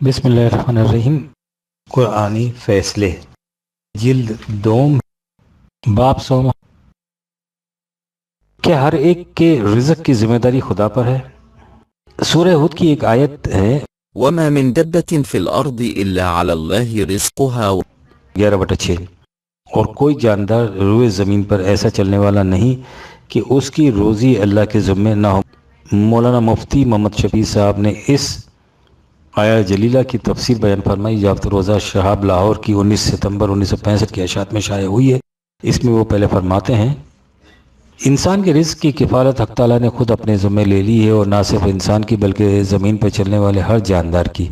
بسم اللہ الرحمن الرحیم۔ قرآنی فیصلے، جلد دوم، باب سوم۔ کیا ہر ایک کے رزق کی ذمہ داری خدا پر ہے؟ سورہ ہود کی ایک آیت ہے وما من دبة في الأرض إلا على الله رزقها 11/6، اور کوئی جاندار روئے زمین پر ایسا چلنے والا نہیں کہ اس کی روزی اللہ کے ذمے نہ ہو۔ مولانا مفتی محمد شفیع صاحب نے اس آیا جلیلہ کی تفسیر بیان فرمائی جو ہفتہ روزہ شہاب لاہور کی 19 ستمبر 1965 کی اشاعت میں شائع ہوئی ہے۔ اس میں وہ پہلے فرماتے ہیں، انسان کے رزق کی کفالت حق تعالیٰ نے خود اپنے ذمے لے لی ہے، اور نہ صرف انسان کی بلکہ زمین پر چلنے والے ہر جاندار کی۔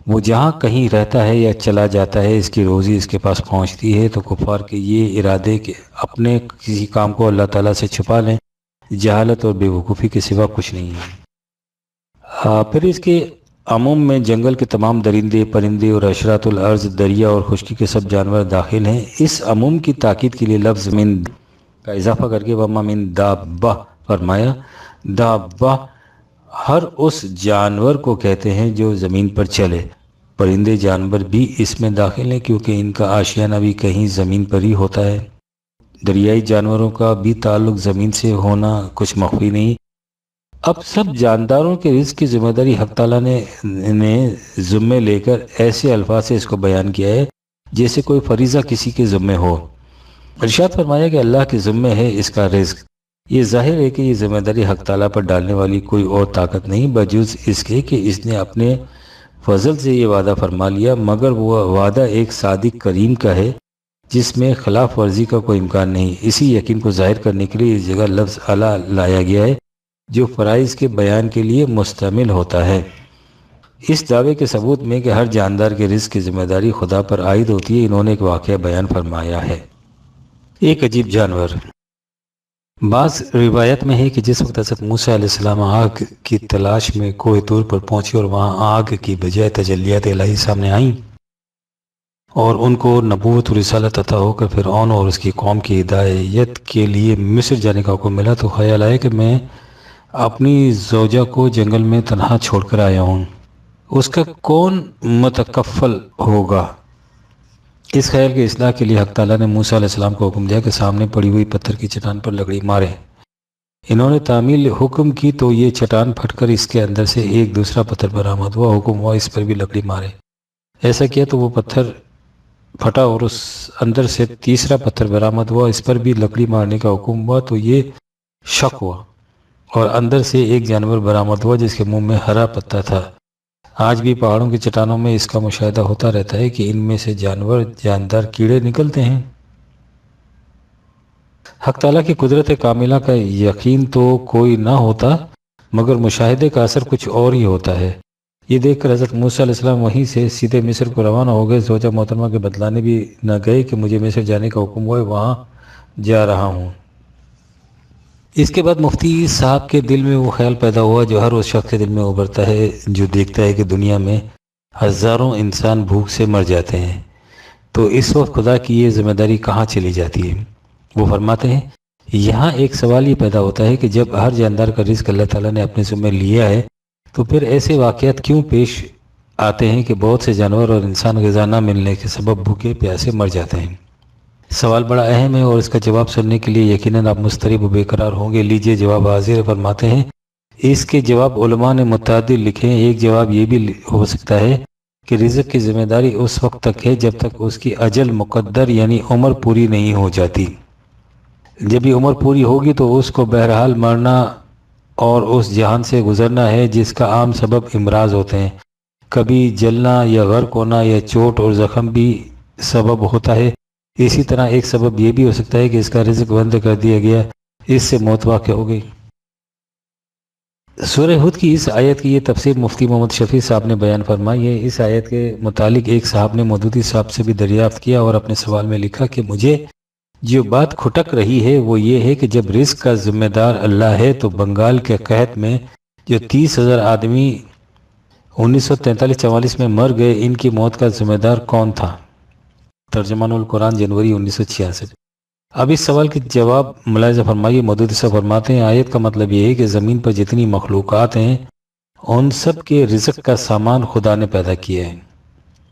وہ جہاں کہیں رہتا ہے یا چلا جاتا ہے، اس کی روزی اس کے پاس پہنچتی ہے۔ تو کفار کے یہ ارادے کہ اپنے کسی کام کو اللہ تعالیٰ سے چھپا لیں، جہالت اور بے وقوفی کے سوا کچھ نہیں ہے۔ پھر اس کے عموم میں جنگل کے تمام درندے، پرندے اور اشراط الارض، دریا اور خشکی کے سب جانور داخل ہیں۔ اس عموم کی تاکید کے لیے لفظ من کا اضافہ کر کے وما من دابہ فرمایا۔ دابہ ہر اس جانور کو کہتے ہیں جو زمین پر چلے۔ پرندے جانور بھی اس میں داخل ہیں کیونکہ ان کا آشیانہ بھی کہیں زمین پر ہی ہوتا ہے۔ دریائی جانوروں کا بھی تعلق زمین سے ہونا کچھ مخفی نہیں۔ اب سب جانداروں کے رزق کی ذمہ داری حق تعالیٰ نے ذمے لے کر ایسے الفاظ سے اس کو بیان کیا ہے جیسے کوئی فریضہ کسی کے ذمے ہو۔ ارشاد فرمایا کہ اللہ کے ذمے ہے اس کا رزق۔ یہ ظاہر ہے کہ یہ ذمہ داری حق تعالیٰ پر ڈالنے والی کوئی اور طاقت نہیں بجز اس کے کہ اس نے اپنے فضل سے یہ وعدہ فرما لیا، مگر وہ وعدہ ایک صادق کریم کا ہے جس میں خلاف ورزی کا کوئی امکان نہیں۔ اسی یقین کو ظاہر کرنے کے لیے اس جگہ لفظ اعلیٰ لایا گیا ہے جو فرائض کے بیان کے لیے مستعمل ہوتا ہے۔ اس دعوے کے ثبوت میں کہ ہر جاندار کے رزق کی ذمہ داری خدا پر عائد ہوتی ہے، انہوں نے ایک واقعہ بیان فرمایا ہے۔ ایک عجیب جانور۔ بعض روایت میں ہے کہ جس وقت حضرت موسیٰ علیہ السلام آگ کی تلاش میں کوہ طور پر پہنچے اور وہاں آگ کی بجائے تجلیات الہی سامنے آئیں اور ان کو نبوت و رسالت عطا ہو کر فرعون اور اس کی قوم کی ہدایت کے لیے مصر جانے کا حکم ملا، تو خیال آیا کہ میں اپنی زوجہ کو جنگل میں تنہا چھوڑ کر آیا ہوں، اس کا کون متکفل ہوگا؟ اس خیال کے اصلاح کے لیے حق تعالیٰ نے موسیٰ علیہ السلام کو حکم دیا کہ سامنے پڑی ہوئی پتھر کی چٹان پر لکڑی مارے۔ انہوں نے تعمیل حکم کی تو یہ چٹان پھٹ کر اس کے اندر سے ایک دوسرا پتھر برآمد ہوا۔ حکم ہوا اس پر بھی لکڑی مارے۔ ایسا کیا تو وہ پتھر پھٹا اور اس اندر سے تیسرا پتھر برآمد ہوا، اس پر بھی لکڑی مارنے کا حکم ہوا تو یہ شک ہوا اور اندر سے ایک جانور برآمد ہوا جس کے منہ میں ہرا پتا تھا۔ آج بھی پہاڑوں کی چٹانوں میں اس کا مشاہدہ ہوتا رہتا ہے کہ ان میں سے جاندار کیڑے نکلتے ہیں۔ حق تعالیٰ کی قدرت کاملہ کا یقین تو کوئی نہ ہوتا مگر مشاہدے کا اثر کچھ اور ہی ہوتا ہے۔ یہ دیکھ کر حضرت موسیٰ علیہ السلام وہیں سے سیدھے مصر کو روانہ ہو گئے۔ زوجہ محترمہ کے بتلانے بھی نہ گئے کہ مجھے مصر جانے کا حکم ہوا ہے، وہاں جا رہا ہوں۔ اس کے بعد مفتی صاحب کے دل میں وہ خیال پیدا ہوا جو ہر اس شخص کے دل میں ابھرتا ہے جو دیکھتا ہے کہ دنیا میں ہزاروں انسان بھوک سے مر جاتے ہیں، تو اس وقت خدا کی یہ ذمہ داری کہاں چلی جاتی ہے؟ وہ فرماتے ہیں، یہاں ایک سوال یہ پیدا ہوتا ہے کہ جب ہر جاندار کا رزق اللہ تعالیٰ نے اپنے ذمہ لیا ہے تو پھر ایسے واقعات کیوں پیش آتے ہیں کہ بہت سے جانور اور انسان غذا نہ ملنے کے سبب بھوکے پیاسے مر جاتے ہیں؟ سوال بڑا اہم ہے اور اس کا جواب سننے کے لیے یقیناً آپ مضطرب و بے قرار ہوں گے۔ لیجئے جواب حاضر۔ فرماتے ہیں اس کے جواب علماء نے متعدد لکھے ہیں۔ ایک جواب یہ بھی ہو سکتا ہے کہ رزق کی ذمہ داری اس وقت تک ہے جب تک اس کی اجل مقدر یعنی عمر پوری نہیں ہو جاتی۔ جب یہ عمر پوری ہوگی تو اس کو بہرحال مرنا اور اس جہان سے گزرنا ہے جس کا عام سبب امراض ہوتے ہیں۔ کبھی جلنا یا غرق ہونا یا چوٹ اور زخم بھی سبب ہوتا ہے۔ اسی طرح ایک سبب یہ بھی ہو سکتا ہے کہ اس کا رزق بند کر دیا گیا، اس سے موت واقع ہو گئی۔ سورہ ہود کی اس آیت کی یہ تفسیر مفتی محمد شفیع صاحب نے بیان فرمائی ہے۔ اس آیت کے متعلق ایک صاحب نے مودودی صاحب سے بھی دریافت کیا اور اپنے سوال میں لکھا کہ مجھے جو بات کھٹک رہی ہے وہ یہ ہے کہ جب رزق کا ذمہ دار اللہ ہے تو بنگال کے قحط میں جو 30,000 آدمی 1943-44 میں مر گئے، ان کی موت کا ذمہ دار کون تھا؟ ترجمان القرآن جنوری 1966۔ اب اس سوال کے جواب ملاحظہ فرمائیے۔ مودودی صاحب فرماتے ہیں آیت کا مطلب یہ ہے کہ زمین پر جتنی مخلوقات ہیں ان سب کے رزق کا سامان خدا نے پیدا کیا ہے۔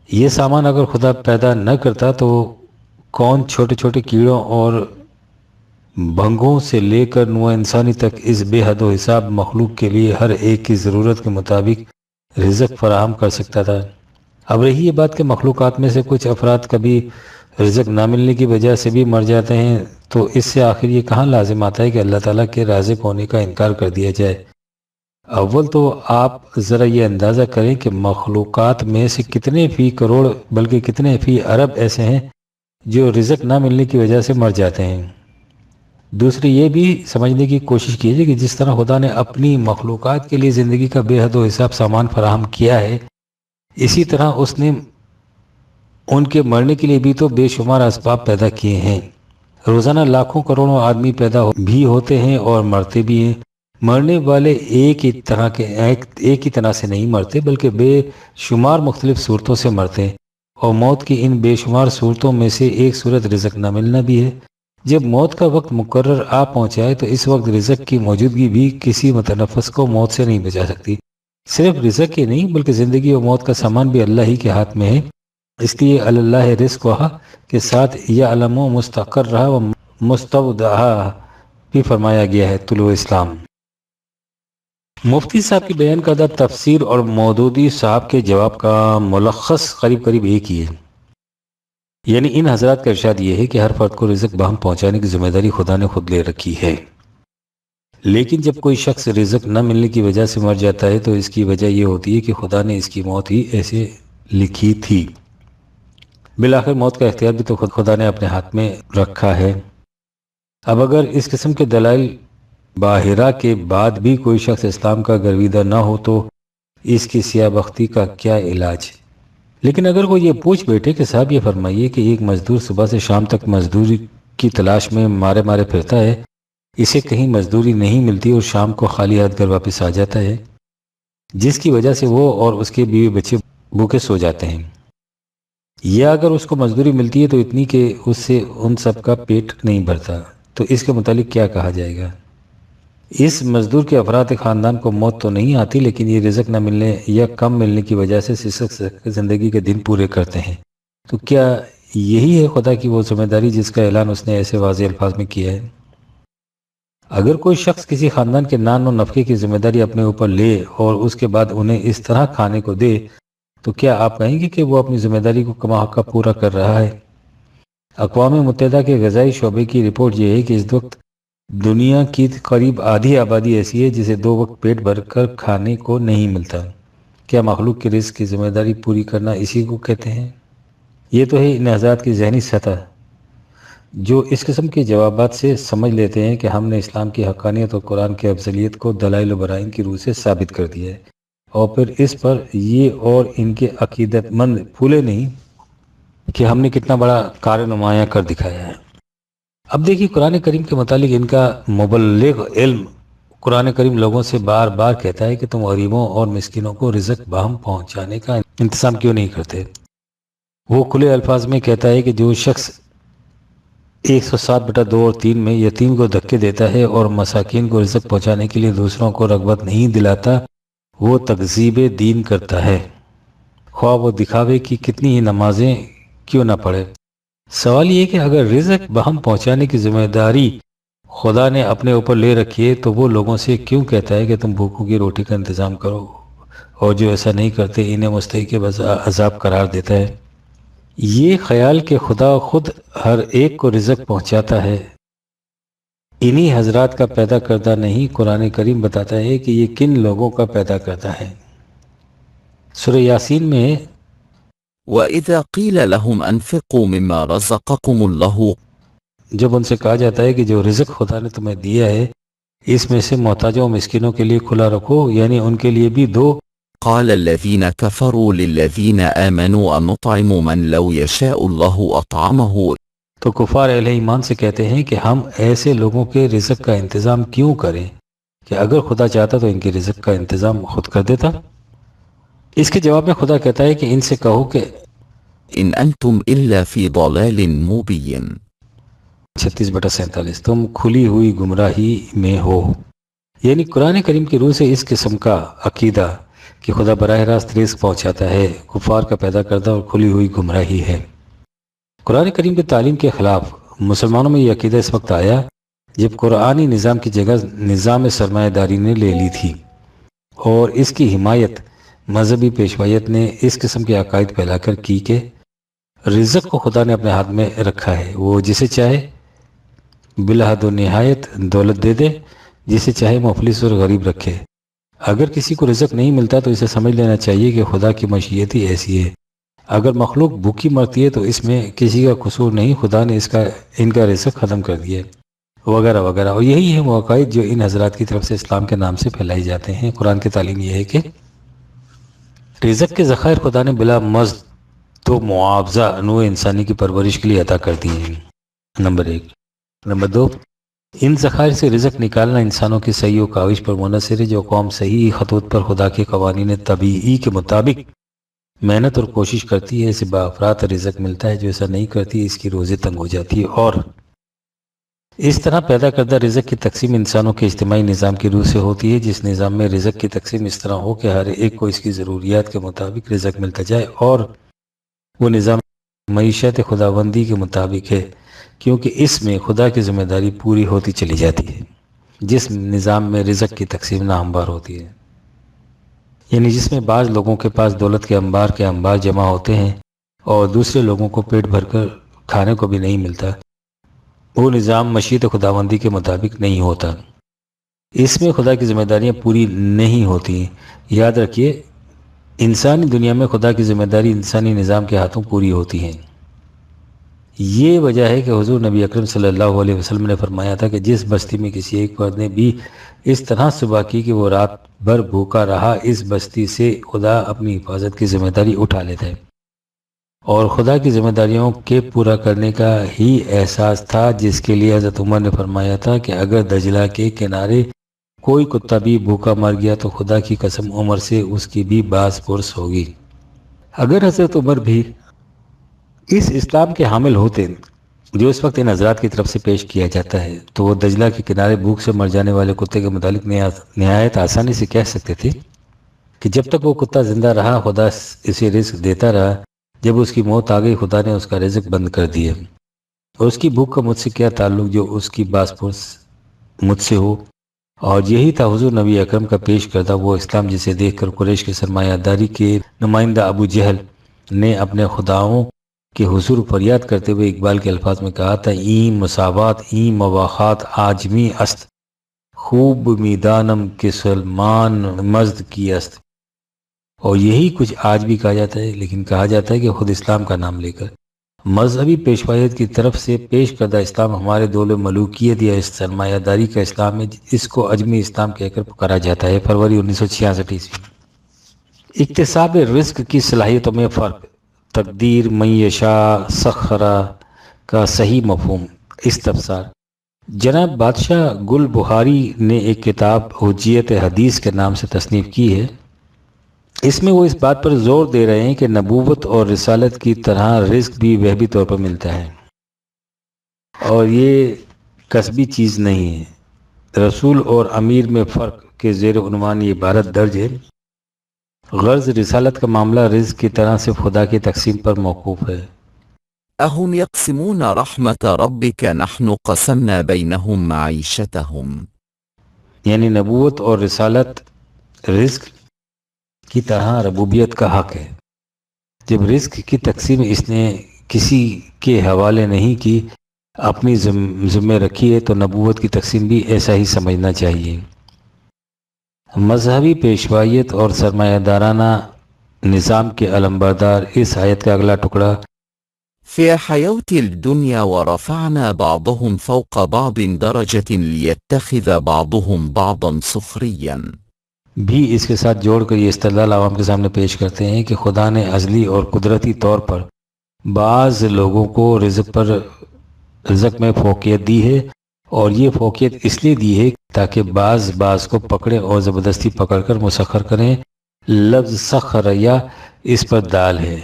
یہ سامان اگر خدا پیدا نہ کرتا تو کون چھوٹے چھوٹے کیڑوں اور بھنگوں سے لے کر نوع انسانی تک اس بے حد و حساب مخلوق کے لیے ہر ایک کی ضرورت کے مطابق رزق فراہم کر سکتا تھا۔ اب رہی یہ بات کہ مخلوقات میں سے کچھ افراد کبھی رزق نہ ملنے کی وجہ سے بھی مر جاتے ہیں، تو اس سے آخر یہ کہاں لازم آتا ہے کہ اللہ تعالیٰ کے رازق ہونے کا انکار کر دیا جائے؟ اول تو آپ ذرا یہ اندازہ کریں کہ مخلوقات میں سے کتنے فی کروڑ بلکہ کتنے فی ارب ایسے ہیں جو رزق نہ ملنے کی وجہ سے مر جاتے ہیں۔ دوسری یہ بھی سمجھنے کی کوشش کیجیے کہ جس طرح خدا نے اپنی مخلوقات کے لیے زندگی کا بے حد و حساب سامان فراہم کیا ہے، اسی طرح اس نے ان کے مرنے کے لیے بھی تو بے شمار اسباب پیدا کیے ہیں۔ روزانہ لاکھوں کروڑوں آدمی پیدا بھی ہوتے ہیں اور مرتے بھی ہیں۔ مرنے والے ایک ہی طرح سے نہیں مرتے بلکہ بے شمار مختلف صورتوں سے مرتے ہیں، اور موت کی ان بے شمار صورتوں میں سے ایک صورت رزق نہ ملنا بھی ہے۔ جب موت کا وقت مقرر آ پہنچائے تو اس وقت رزق کی موجودگی بھی کسی متنفس کو موت سے نہیں بچا سکتی۔ صرف رزق ہی نہیں بلکہ زندگی اور موت کا سامان بھی اللہ ہی کے ہاتھ میں ہے۔ اس لیے اللہ رزق کے ساتھ یعلم مستقرہ و مستودعہ بھی فرمایا گیا ہے۔ طلوع اسلام۔ مفتی صاحب کی بیان کردہ تفسیر اور مودودی صاحب کے جواب کا ملخص قریب قریب ایک ہی ہے، یعنی ان حضرات کا ارشاد یہ ہے کہ ہر فرد کو رزق باہم پہنچانے کی ذمہ داری خدا نے خود لے رکھی ہے، لیکن جب کوئی شخص رزق نہ ملنے کی وجہ سے مر جاتا ہے تو اس کی وجہ یہ ہوتی ہے کہ خدا نے اس کی موت ہی ایسے لکھی تھی۔ بالآخر موت کا اختیار بھی تو خدا نے اپنے ہاتھ میں رکھا ہے۔ اب اگر اس قسم کے دلائل باہرہ کے بعد بھی کوئی شخص اسلام کا گرویدہ نہ ہو تو اس کی سیاہ بختی کا کیا علاج؟ لیکن اگر کوئی یہ پوچھ بیٹھے کہ صاحب یہ فرمائیے کہ ایک مزدور صبح سے شام تک مزدوری کی تلاش میں مارے مارے پھرتا ہے، اسے کہیں مزدوری نہیں ملتی اور شام کو خالی ہاتھ گھر واپس آ جاتا ہے، جس کی وجہ سے وہ اور اس کے بیوی بچے بھوکے سو جاتے ہیں، یا اگر اس کو مزدوری ملتی ہے تو اتنی کہ اس سے ان سب کا پیٹ نہیں بھرتا، تو اس کے متعلق کیا کہا جائے گا؟ اس مزدور کے افراد خاندان کو موت تو نہیں آتی، لیکن یہ رزق نہ ملنے یا کم ملنے کی وجہ سے زندگی کے دن پورے کرتے ہیں۔ تو کیا یہی ہے خدا کی وہ ذمہ داری جس کا اعلان اس نے ایسے واضح الفاظ میں کیا ہے؟ اگر کوئی شخص کسی خاندان کے نان و نفقے کی ذمہ داری اپنے اوپر لے اور اس کے بعد انہیں اس طرح کھانے کو دے تو کیا آپ کہیں گے کہ وہ اپنی ذمہ داری کو کما حقہ پورا کر رہا ہے؟ اقوام متحدہ کے غذائی شعبے کی رپورٹ یہ ہے کہ اس وقت دنیا کی قریب آدھی آبادی ایسی ہے جسے 2 وقت پیٹ بھر کر کھانے کو نہیں ملتا۔ کیا مخلوق کے رزق کی ذمہ داری پوری کرنا اسی کو کہتے ہیں؟ یہ تو ہے ان حضرات کی ذہنی سطح جو اس قسم کے جوابات سے سمجھ لیتے ہیں کہ ہم نے اسلام کی حقانیت اور قرآن کی افضلیت کو دلائل و برائن کی روح سے ثابت کر دیا ہے، اور پھر اس پر یہ اور ان کے عقیدت مند پھولے نہیں کہ ہم نے کتنا بڑا کار نمایاں کر دکھایا ہے۔ اب دیکھیے قرآن کریم کے متعلق ان کا مبلغ علم قرآن کریم لوگوں سے بار بار کہتا ہے کہ تم غریبوں اور مسکینوں کو رزق باہم پہنچانے کا انتظام کیوں نہیں کرتے؟ وہ کھلے الفاظ میں کہتا ہے کہ جو شخص 107/2 اور 3 میں یتیم کو دھکے دیتا ہے اور مساکین کو رزق پہنچانے کے لیے دوسروں کو رغبت نہیں دلاتا، وہ تکذیب دین کرتا ہے، خواہ وہ دکھاوے کی کتنی ہی نمازیں کیوں نہ پڑھے۔ سوال یہ کہ اگر رزق باہم پہنچانے کی ذمہ داری خدا نے اپنے اوپر لے رکھی ہے تو وہ لوگوں سے کیوں کہتا ہے کہ تم بھوکوں کی روٹی کا انتظام کرو، اور جو ایسا نہیں کرتے انہیں مستحق عذاب قرار دیتا ہے؟ یہ خیال کہ خدا خود ہر ایک کو رزق پہنچاتا ہے انہی حضرات کا پیدا کردہ نہیں، قرآن کریم بتاتا ہے کہ یہ کن لوگوں کا پیدا کرتا ہے۔ سورہ یاسین میں وَإِذَا قِيلَ لَهُمْ أَنفِقُوا مِمَّا رَزَقَكُمُ اللَّهُ جب ان سے کہا جاتا ہے کہ جو رزق خدا نے تمہیں دیا ہے اس میں سے محتاجوں اور مسکینوں کے لیے کھلا رکھو، یعنی ان کے لیے بھی دو، قَالَ الَّذِينَ كَفَرُوا لِلَّذِينَ آمَنُوا أَنُطْعِمُ مَنْ لَوْ يَشَاءُ اللَّهُ أَطْعَمَهُ، تو کفار اہل ایمان سے کہتے ہیں کہ ہم ایسے لوگوں کے رزق کا انتظام کیوں کریں کہ اگر خدا چاہتا تو ان کے رزق کا انتظام خود کر دیتا۔ اس کے جواب میں خدا کہتا ہے کہ ان سے کہو کہ إِنْ أَنْتُمْ إِلَّا فِي ضَلَالٍ مُبِينٍ، 36/47 تم کھلی ہوئی گمراہی میں ہو، یعنی قرآن کریم کی روح سے اس قسم کا عقیدہ کہ خدا براہ راست رزق پہنچاتا ہے، کفار کا پیدا کردہ اور کھلی ہوئی گمراہی ہے۔ قرآن کریم کی تعلیم کے خلاف مسلمانوں میں یہ عقیدہ اس وقت آیا جب قرآنی نظام کی جگہ نظام سرمایہ داری نے لے لی تھی، اور اس کی حمایت مذہبی پیشوائیت نے اس قسم کے عقائد پھیلا کر کی کہ رزق کو خدا نے اپنے ہاتھ میں رکھا ہے، وہ جسے چاہے بلا حد و نہایت دولت دے دے، جسے چاہے مفلس اور غریب رکھے۔ اگر کسی کو رزق نہیں ملتا تو اسے سمجھ لینا چاہیے کہ خدا کی مشیت ہی ایسی ہے۔ اگر مخلوق بھوکی مرتی ہے تو اس میں کسی کا قصور نہیں، خدا نے ان کا رزق ختم کر دیا، وغیرہ وغیرہ۔ اور یہی ہے وہ عقائد جو ان حضرات کی طرف سے اسلام کے نام سے پھیلائی جاتے ہیں۔ قرآن کی تعلیم یہ ہے کہ رزق کے ذخائر خدا نے بلا مزد تو معاوضہ نوع انسانی کی پرورش کے لیے عطا کر دیے ہیں، نمبر 1۔ نمبر 2، ان ذخائر سے رزق نکالنا انسانوں کی صحیح و کاوش پر منحصر ہے۔ جو قوم صحیح خطوط پر خدا کے قوانین طبیعی کے مطابق محنت اور کوشش کرتی ہے، اسے بافراط رزق ملتا ہے۔ جو ایسا نہیں کرتی اس کی روزی تنگ ہو جاتی ہے۔ اور اس طرح پیدا کردہ رزق کی تقسیم انسانوں کے اجتماعی نظام کی روح سے ہوتی ہے، جس نظام میں رزق کی تقسیم اس طرح ہو کہ ہر ایک کو اس کی ضروریات کے مطابق رزق ملتا جائے، اور وہ نظام معیشت خداوندی کے مطابق ہے، کیونکہ اس میں خدا کی ذمہ داری پوری ہوتی چلی جاتی ہے۔ جس نظام میں رزق کی تقسیم ناہموار ہوتی ہے، یعنی جس میں بعض لوگوں کے پاس دولت کے انبار جمع ہوتے ہیں اور دوسرے لوگوں کو پیٹ بھر کر کھانے کو بھی نہیں ملتا، وہ نظام مشیت خداوندی کے مطابق نہیں ہوتا۔ اس میں خدا کی ذمہ داریاں پوری نہیں ہوتی۔ یاد رکھیے، انسانی دنیا میں خدا کی ذمہ داری انسانی نظام کے ہاتھوں پوری ہوتی ہیں۔ یہ وجہ ہے کہ حضور نبی اکرم صلی اللہ علیہ وسلم نے فرمایا تھا کہ جس بستی میں کسی ایک فرد نے بھی اس طرح صبح کی کہ وہ رات بھر بھوکا رہا، اس بستی سے خدا اپنی حفاظت کی ذمہ داری اٹھا لیتا ہے۔ اور خدا کی ذمہ داریوں کے پورا کرنے کا ہی احساس تھا جس کے لیے حضرت عمر نے فرمایا تھا کہ اگر دجلہ کے کنارے کوئی کتا بھی بھوکا مر گیا تو خدا کی قسم عمر سے اس کی بھی باز پرس ہوگی۔ اگر حضرت عمر بھی اس اسلام کے حامل ہوتے جو اس وقت ان حضرات کی طرف سے پیش کیا جاتا ہے، تو وہ دجلہ کے کنارے بھوک سے مر جانے والے کتے کے متعلق نہایت آسانی سے کہہ سکتے تھے کہ جب تک وہ کتا زندہ رہا خدا اسے رزق دیتا رہا، جب اس کی موت آ گئی خدا نے اس کا رزق بند کر دیا، اور اس کی بھوک کا مجھ سے کیا تعلق جو اس کی باس پرس مجھ سے ہو۔ اور یہی تھا حضور نبی اکرم کا پیش کردہ وہ اسلام جسے دیکھ کر قریش کے سرمایہ داری کے نمائندہ ابو جہل نے اپنے خداؤں کے حضور فریاد کرتے ہوئے اقبال کے الفاظ میں کہا تھا، این مساوات این مواخات آجمی است، خوب میدانم کے سلمان مزد کی است۔ اور یہی کچھ آج بھی کہا جاتا ہے، لیکن کہا جاتا ہے کہ خود اسلام کا نام لے کر مذہبی پیشوائیت کی طرف سے پیش کردہ اسلام ہمارے دول ملوکیت یا سرمایہ داری کا اسلام ہے، اس کو اجمی اسلام کہہ کر پکارا جاتا ہے۔ فروری 1966 عیسوی۔ اکتساب رزق کی صلاحیتوں میں فرق، تقدیر من یشاء سخرا کا صحیح مفہوم، استفسار۔ جناب بادشاہ گل بخاری نے ایک کتاب حجیت حدیث کے نام سے تصنیف کی ہے۔ اس میں وہ اس بات پر زور دے رہے ہیں کہ نبوت اور رسالت کی طرح رزق بھی وہبی طور پر ملتا ہے، اور یہ کسبی چیز نہیں ہے۔ رسول اور امیر میں فرق کے زیر عنوان یہ عبارت درج ہے، غرض رسالت کا معاملہ رزق کی طرح صرف خدا کی تقسیم پر موقوف ہے۔ أهم يقسمون رحمة ربك نحن قسمنا بينهم معيشتهم، یعنی نبوت اور رسالت رزق کی طرح ربوبیت کا حق ہے۔ جب رزق کی تقسیم اس نے کسی کے حوالے نہیں کی، اپنی ذمہ رکھی ہے، تو نبوت کی تقسیم بھی ایسا ہی سمجھنا چاہیے۔ مذہبی پیشوائیت اور سرمایہ دارانہ نظام کے علمبردار اس آیت کا اگلا ٹکڑا في حياة الدنيا ورفعنا بعضهم فوق بعض درجة ليتخذ بعضهم بعضا سخريا، بھی اس کے ساتھ جوڑ کر یہ استدلال عوام کے سامنے پیش کرتے ہیں کہ خدا نے ازلی اور قدرتی طور پر بعض لوگوں کو رزق میں فوقیت دی ہے، اور یہ فوقیت اس لیے دی ہے تاکہ بعض کو پکڑے اور زبردستی پکڑ کر مسخر کریں۔ لفظ سخر یا اس پر دال ہے۔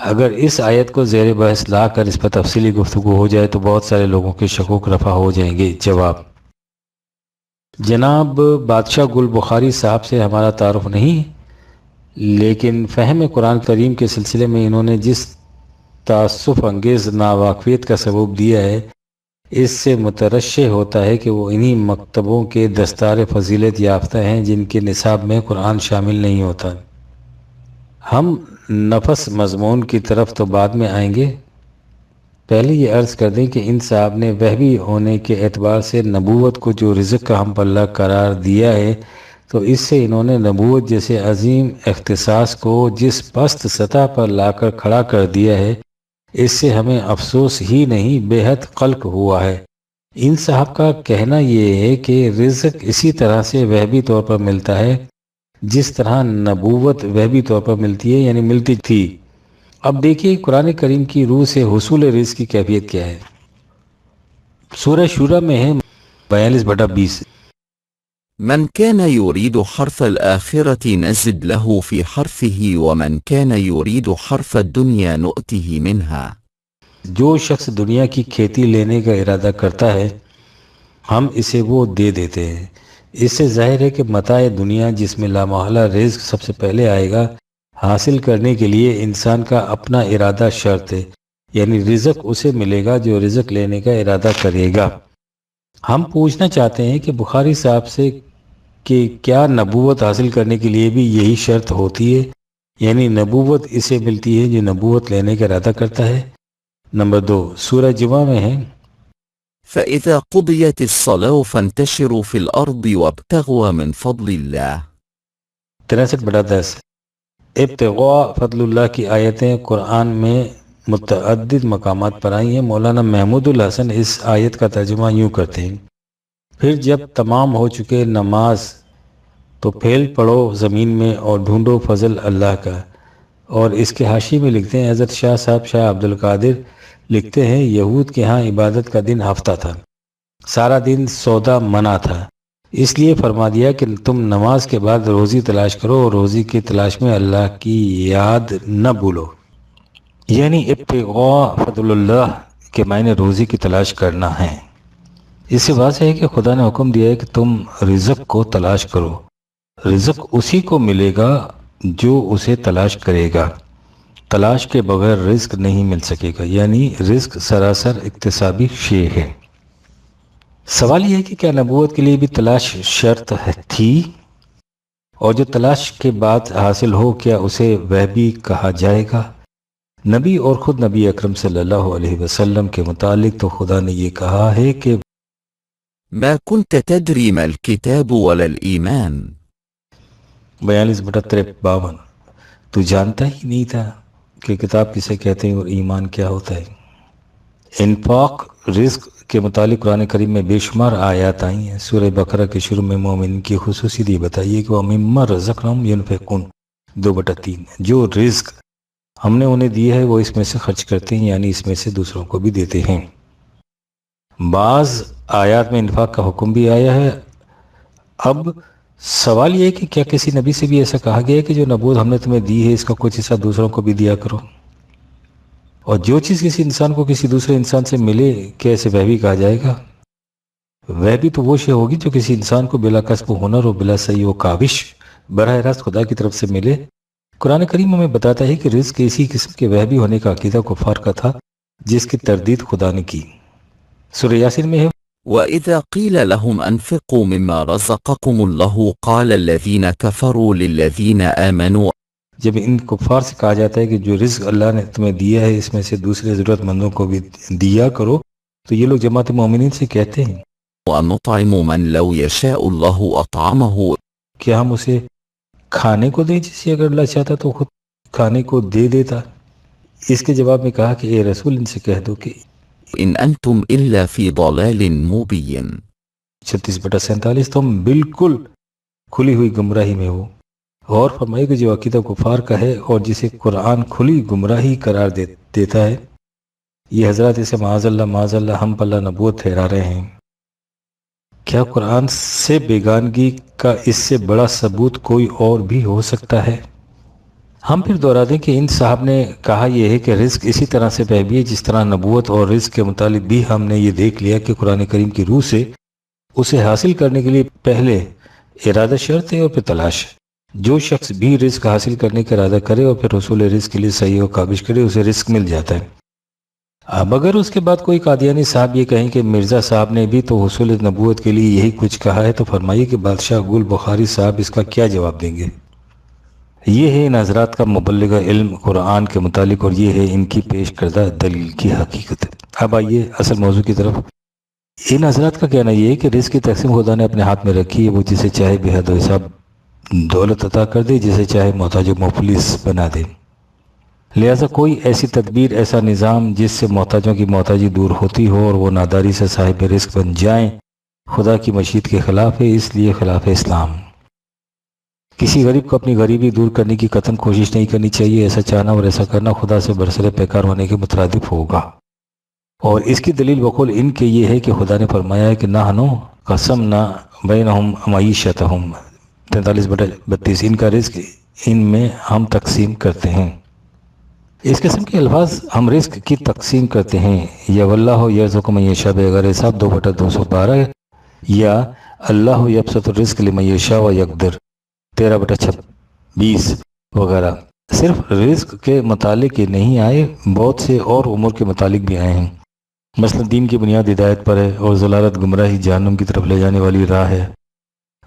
اگر اس آیت کو زیر بحث لا کر اس پر تفصیلی گفتگو ہو جائے تو بہت سارے لوگوں کے شکوک رفع ہو جائیں گے۔ جواب، جناب بادشاہ گل بخاری صاحب سے ہمارا تعارف نہیں، لیکن فہم قرآن کریم کے سلسلے میں انہوں نے جس تعصف انگیز ناواقفیت کا سبب دیا ہے، اس سے مترشح ہوتا ہے کہ وہ انہی مکتبوں کے دستار فضیلت یافتہ ہیں جن کے نصاب میں قرآن شامل نہیں ہوتا۔ ہم نفس مضمون کی طرف تو بعد میں آئیں گے، پہلے یہ عرض کر دیں کہ ان صاحب نے وہبی ہونے کے اعتبار سے نبوت کو جو رزق کا ہم پلہ قرار دیا ہے، تو اس سے انہوں نے نبوت جیسے عظیم اختصاص کو جس پست سطح پر لا کر کھڑا کر دیا ہے، اس سے ہمیں افسوس ہی نہیں بے حد قلق ہوا ہے۔ ان صاحب کا کہنا یہ ہے کہ رزق اسی طرح سے وہبی طور پر ملتا ہے جس طرح نبوت وہبی طور پر ملتی ہے، یعنی ملتی تھی۔ اب دیکھیے قرآن کریم کی روح سے حصول رزق کی کیفیت کیا ہے۔ سورہ شورى میں ہے 42/20۔ من كان يريد حرث الآخرة نزد له في حرثه ومن كان يريد حرث الدنيا نؤته منها۔ جو شخص دنیا کی کھیتی لینے کا ارادہ کرتا ہے ہم اسے وہ دے دیتے ہیں۔ اس سے ظاہر ہے کہ متاع دنیا جس میں لامحالہ رزق سب سے پہلے آئے گا، حاصل کرنے کے لیے انسان کا اپنا ارادہ شرط ہے، یعنی رزق اسے ملے گا جو رزق لینے کا ارادہ کرے گا۔ ہم پوچھنا چاہتے ہیں کہ بخاری صاحب سے کہ کیا نبوت حاصل کرنے کے لیے بھی یہی شرط ہوتی ہے، یعنی نبوت اسے ملتی ہے جو نبوت لینے کا ارادہ کرتا ہے؟ نمبر 2 سورہ جمعہ میں ہے فإذا قضيت الصلاة فانتشروا في الأرض وابتغوا من فضل الله۔ 63/10۔ ابتغاء فضل اللہ کی آیتیں قرآن میں متعدد مقامات پر آئی ہیں۔ مولانا محمود الحسن اس آیت کا ترجمہ یوں کرتے ہیں: پھر جب تمام ہو چکے نماز تو پھیل پڑو زمین میں اور ڈھونڈو فضل اللہ کا۔ اور اس کے حاشی میں لکھتے ہیں، حضرت شاہ صاحب شاہ عبد القادر لکھتے ہیں، یہود کے ہاں عبادت کا دن ہفتہ تھا، سارا دن سودا منع تھا، اس لیے فرما دیا کہ تم نماز کے بعد روزی تلاش کرو اور روزی کی تلاش میں اللہ کی یاد نہ بھولو۔ یعنی ابتغاء فضل اللہ کے معنی روزی کی تلاش کرنا ہے۔ اس سے واضح ہے کہ خدا نے حکم دیا ہے کہ تم رزق کو تلاش کرو، رزق اسی کو ملے گا جو اسے تلاش کرے گا، تلاش کے بغیر رزق نہیں مل سکے گا، یعنی رزق سراسر اکتسابی شے ہے۔ سوال یہ ہے کہ کیا نبوت کے لیے بھی تلاش شرط تھی؟ اور جو تلاش کے بعد حاصل ہو کیا اسے وہبی کہا جائے گا؟ نبی اور خود نبی اکرم صلی اللہ علیہ وسلم کے متعلق تو خدا نے یہ کہا ہے کہ ما كنت تدري ما الكتاب ولا الإيمان۔ 42/53 تو جانتا ہی نہیں تھا کہ کتاب کسے کہتے ہیں اور ایمان کیا ہوتا ہے۔ انفاق رزق کے متعلق قرآن کریم میں بے شمار آیات آئی ہیں۔ سورہ بقرہ کے شروع میں مومن کی خصوصیت یہ بتائیے کہ وَمِمَّا رَزَقْنَاهُمْ يُنْفِقُونَ 2/3۔ جو رزق ہم نے انہیں دیا ہے وہ اس میں سے خرچ کرتے ہیں، یعنی اس میں سے دوسروں کو بھی دیتے ہیں۔ بعض آیات میں انفاق کا حکم بھی آیا ہے۔ اب سوال یہ ہے کہ کیا کسی نبی سے بھی ایسا کہا گیا ہے کہ جو نبوت ہم نے تمہیں دی ہے اس کا کچھ حصہ دوسروں کو بھی دیا کرو؟ اور جو چیز کسی انسان کو کسی دوسرے انسان سے ملے کیا اسے وہبی کہا جائے گا؟ وہبی تو وہ شے ہوگی جو کسی انسان کو بلا کسب و ہنر و بلا سعی و کاوش براہ راست خدا کی طرف سے ملے۔ قرآن کریم ہمیں بتاتا ہے کہ رزق اسی قسم کے وہبی ہونے کا عقیدہ کفار کا تھا جس کی تردید خدا نے کی۔ سورہ یاسین میں ہے وإذا قيل لهم أنفقوا مما رزقكم الله قال الذين كفروا للذين آمنوا۔ جب ان کفار سے کہا جاتا ہے کہ جو رزق اللہ نے تمہیں دیا ہے اس میں سے دوسرے ضرورت مندوں کو بھی دیا کرو، تو یہ لوگ جماعت مومنین سے کہتے ہیں ونطعم من لو يشاء الله أطعمه۔ کہ ہم اسے کھانے کو دیں جسے اگر اللہ چاہتا تو خود کھانے کو دے دیتا۔ اس کے جواب میں کہا کہ اے رسول ان سے کہہ دو کہ إن أنتم إلا في ضلال مبين۔ 36/47 تم بالکل کھلی ہوئی گمراہی میں ہو۔ اور فرمائے کہ جو عقیدہ کفار کا ہے اور جسے قرآن کھلی گمراہی قرار دیتا ہے، یہ حضرات اسے معاذ اللہ ہم پلہ نبوت ٹھہرا رہے ہیں۔ کیا قرآن سے بیگانگی کا اس سے بڑا ثبوت کوئی اور بھی ہو سکتا ہے؟ ہم پھر دہرا دیں کہ ان صاحب نے کہا یہ ہے کہ رزق اسی طرح سے وہبی ہے جس طرح نبوت اور رزق کے متعلق بھی ہم نے یہ دیکھ لیا کہ قرآن کریم کی روح سے اسے حاصل کرنے کے لیے پہلے ارادہ شرط ہے اور پھر تلاش۔ جو شخص بھی رزق حاصل کرنے کا ارادہ کرے اور پھر حصول رزق کے لیے صحیح و کاوش کرے اسے رزق مل جاتا ہے۔ اب اگر اس کے بعد کوئی قادیانی صاحب یہ کہیں کہ مرزا صاحب نے بھی تو حصول نبوت کے لیے یہی کچھ کہا ہے، تو فرمائیے کہ بادشاہ گل بخاری صاحب اس کا کیا جواب دیں گے؟ یہ ہے ان حضرات کا مبلغ علم قرآن کے متعلق، اور یہ ہے ان کی پیش کردہ دلیل کی حقیقت۔ اب آئیے اصل موضوع کی طرف۔ ان حضرات کا کہنا یہ ہے کہ رزق کی تقسیم خدا نے اپنے ہاتھ میں رکھی ہے، وہ جسے چاہے بے حد و حساب دولت عطا کر دے، جسے چاہے محتاج و مفلس بنا دے۔ لہذا کوئی ایسی تدبیر، ایسا نظام جس سے محتاجوں کی محتاجی دور ہوتی ہو اور وہ ناداری سے صاحب رزق بن جائیں، خدا کی مشیت کے خلاف ہے، اس لیے خلاف اسلام۔ کسی غریب کو اپنی غریبی دور کرنے کی قطعاً کوشش نہیں کرنی چاہیے۔ ایسا چاہنا اور ایسا کرنا خدا سے برسر پیکار ہونے کے مترادف ہوگا، اور اس کی دلیل بقول ان کے یہ ہے کہ خدا نے فرمایا ہے کہ نحن قسمنا بینہم معیشتہم 43/32، ان کا رزق ان میں ہم تقسیم کرتے ہیں۔ اس قسم کے الفاظ ہم رزق کی تقسیم کرتے ہیں، یا واللہ یرزق من یشاء بغیر حساب 2/212، یا اللہ یبسط الرزق لمن یشاء ویقدر 13/26 وغیرہ۔ صرف رزق کے متعلق ہی نہیں آئے، بہت سے اور امور کے متعلق بھی آئے ہیں۔ مثلا دین کی بنیاد ہدایت پر ہے، اور ضلالت گمراہی جہنم کی طرف لے جانے والی راہ ہے۔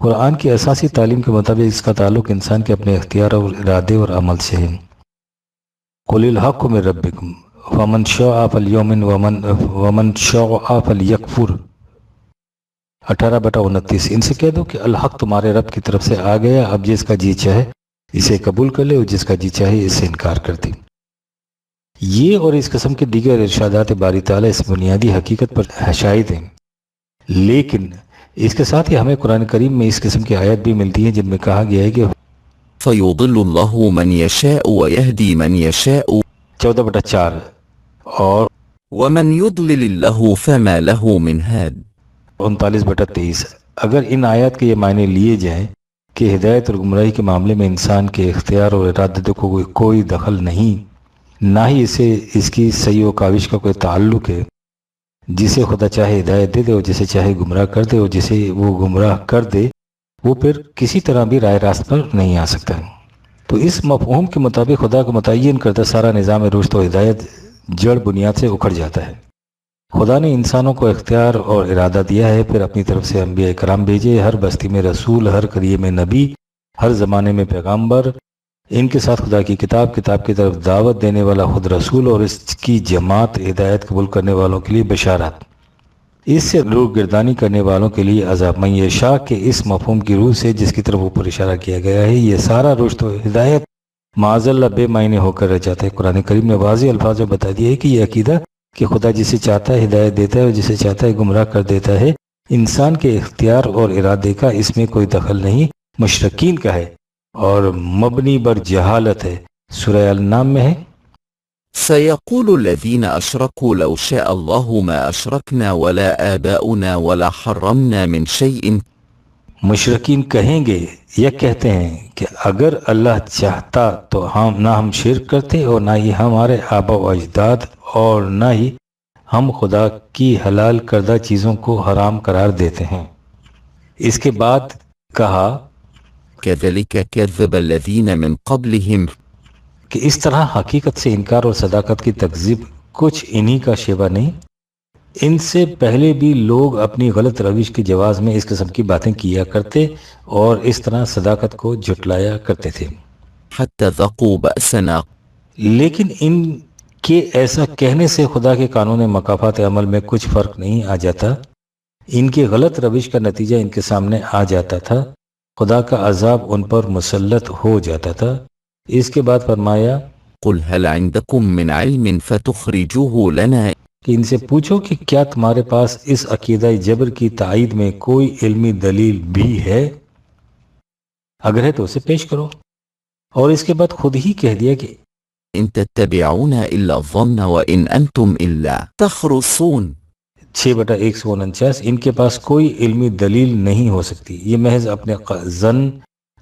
قرآن کی اساسی تعلیم کے مطابق اس کا تعلق انسان کے اپنے اختیار اور ارادے اور عمل سے ہے۔ قُلِ الْحَقُّ مِن رَبِّكُمْ فَمَنْ شَاءَ فَلْيُؤْمِنْ وَمَنْ شَاءَ فَلْيَكْفُرْ 18/29۔ ان سے کہہ دو کہ الحق تمہارے رب کی طرف سے آ گیا، اب جس کا جی چاہے اسے قبول کر لے اور جس کا جی چاہے اس سے انکار کر دے۔ یہ اور اس قسم کے دیگر ارشادات باری تعالیٰ اس بنیادی حقیقت پر شاہد ہیں، لیکن اس کے ساتھ ہی ہمیں قرآن کریم میں اس قسم کی آیت بھی ملتی ہیں جن میں کہا گیا ہے کہ فَيُضِلُّ اللَّهُ مَنْ يَشَاءُ وَيَهْدِي مَنْ يَشَاءُ 14/4 اور وَمَنْ يُضْلِلِ اللَّهُ فَمَا لَهُ مِنْ هَادٍ 39/23۔ اگر ان آیات کے یہ معنی لیے جائیں کہ ہدایت اور گمراہی کے معاملے میں انسان کے اختیار اور ارادے کو کوئی دخل نہیں، نہ ہی اسے اس کی صحیح و کاوش کا کوئی تعلق ہے، جسے خدا چاہے ہدایت دے دے اور جسے چاہے گمراہ کر دے، اور جسے وہ گمراہ کر دے وہ پھر کسی طرح بھی رائے راست پر نہیں آ سکتا۔ تو اس مفہوم کے مطابق خدا کو متعین کردہ سارا نظام رشد و ہدایت جڑ بنیاد سے اکھڑ جاتا ہے۔ خدا نے انسانوں کو اختیار اور ارادہ دیا ہے، پھر اپنی طرف سے انبیاء کرام بھیجے، ہر بستی میں رسول، ہر قریے میں نبی، ہر زمانے میں پیغامبر، ان کے ساتھ خدا کی کتاب کی طرف دعوت دینے والا خود رسول، اور اس کی جماعت ہدایت قبول کرنے والوں کے لیے بشارت، اس سے روح گردانی کرنے والوں کے لیے عذاب۔ من یشاء کے اس مفہوم کی روح سے جس کی طرف اوپر اشارہ کیا گیا ہے، یہ سارا رشد و ہدایت معاذ اللہ بے معنی ہو کر رہ جاتا ہے۔ قرآن کریم نے واضح الفاظ میں بتا دیا ہے کہ یہ عقیدہ کہ خدا جسے چاہتا ہے ہدایت دیتا ہے اور جسے چاہتا ہے گمراہ کر دیتا ہے، انسان کے اختیار اور ارادے کا اس میں کوئی دخل نہیں، مشرکین کا ہے اور مبنی بر جہالت ہے۔ سورہ النام میں ہے سيقول الذين أشركوا لو شاء الله ما أشركنا ولا آباؤنا ولا حرمنا من شيء۔ مشرکین کہیں گے یا کہتے ہیں کہ اگر اللہ چاہتا تو نہ ہم شرک کرتے اور نہ ہی ہمارے آبا و اجداد، اور نہ ہی ہم خدا کی حلال کردہ چیزوں کو حرام قرار دیتے ہیں۔ اس کے بعد کہا كذلك كذب الذين من قبلهم، کہ اس طرح حقیقت سے انکار اور صداقت کی تکذیب کچھ انہی کا شیوا نہیں، ان سے پہلے بھی لوگ اپنی غلط روش کے جواز میں اس قسم کی باتیں کیا کرتے اور اس طرح صداقت کو جھٹلایا کرتے تھے، حتى ذاقوا بأسنا، لیکن ان کے ایسا کہنے سے خدا کے قانون مکافات عمل میں کچھ فرق نہیں آ جاتا، ان کے غلط روش کا نتیجہ ان کے سامنے آ جاتا تھا، خدا کا عذاب ان پر مسلط ہو جاتا تھا۔ اس کے بعد فرمایا قل هل عندكم من علم فتخرجوه لنا، کہ ان سے پوچھو کہ کیا تمہارے پاس اس عقیدہ جبر کی تائید میں کوئی علمی دلیل بھی ہے؟ اگر ہے تو اسے پیش کرو۔ اور اس کے بعد خود ہی کہہ دیا کہ إن تتبعون إلا الظن وإن أنتم إلا تخرصون۔ 6/149، ان کے پاس کوئی علمی دلیل نہیں ہو سکتی، یہ محض اپنے ظن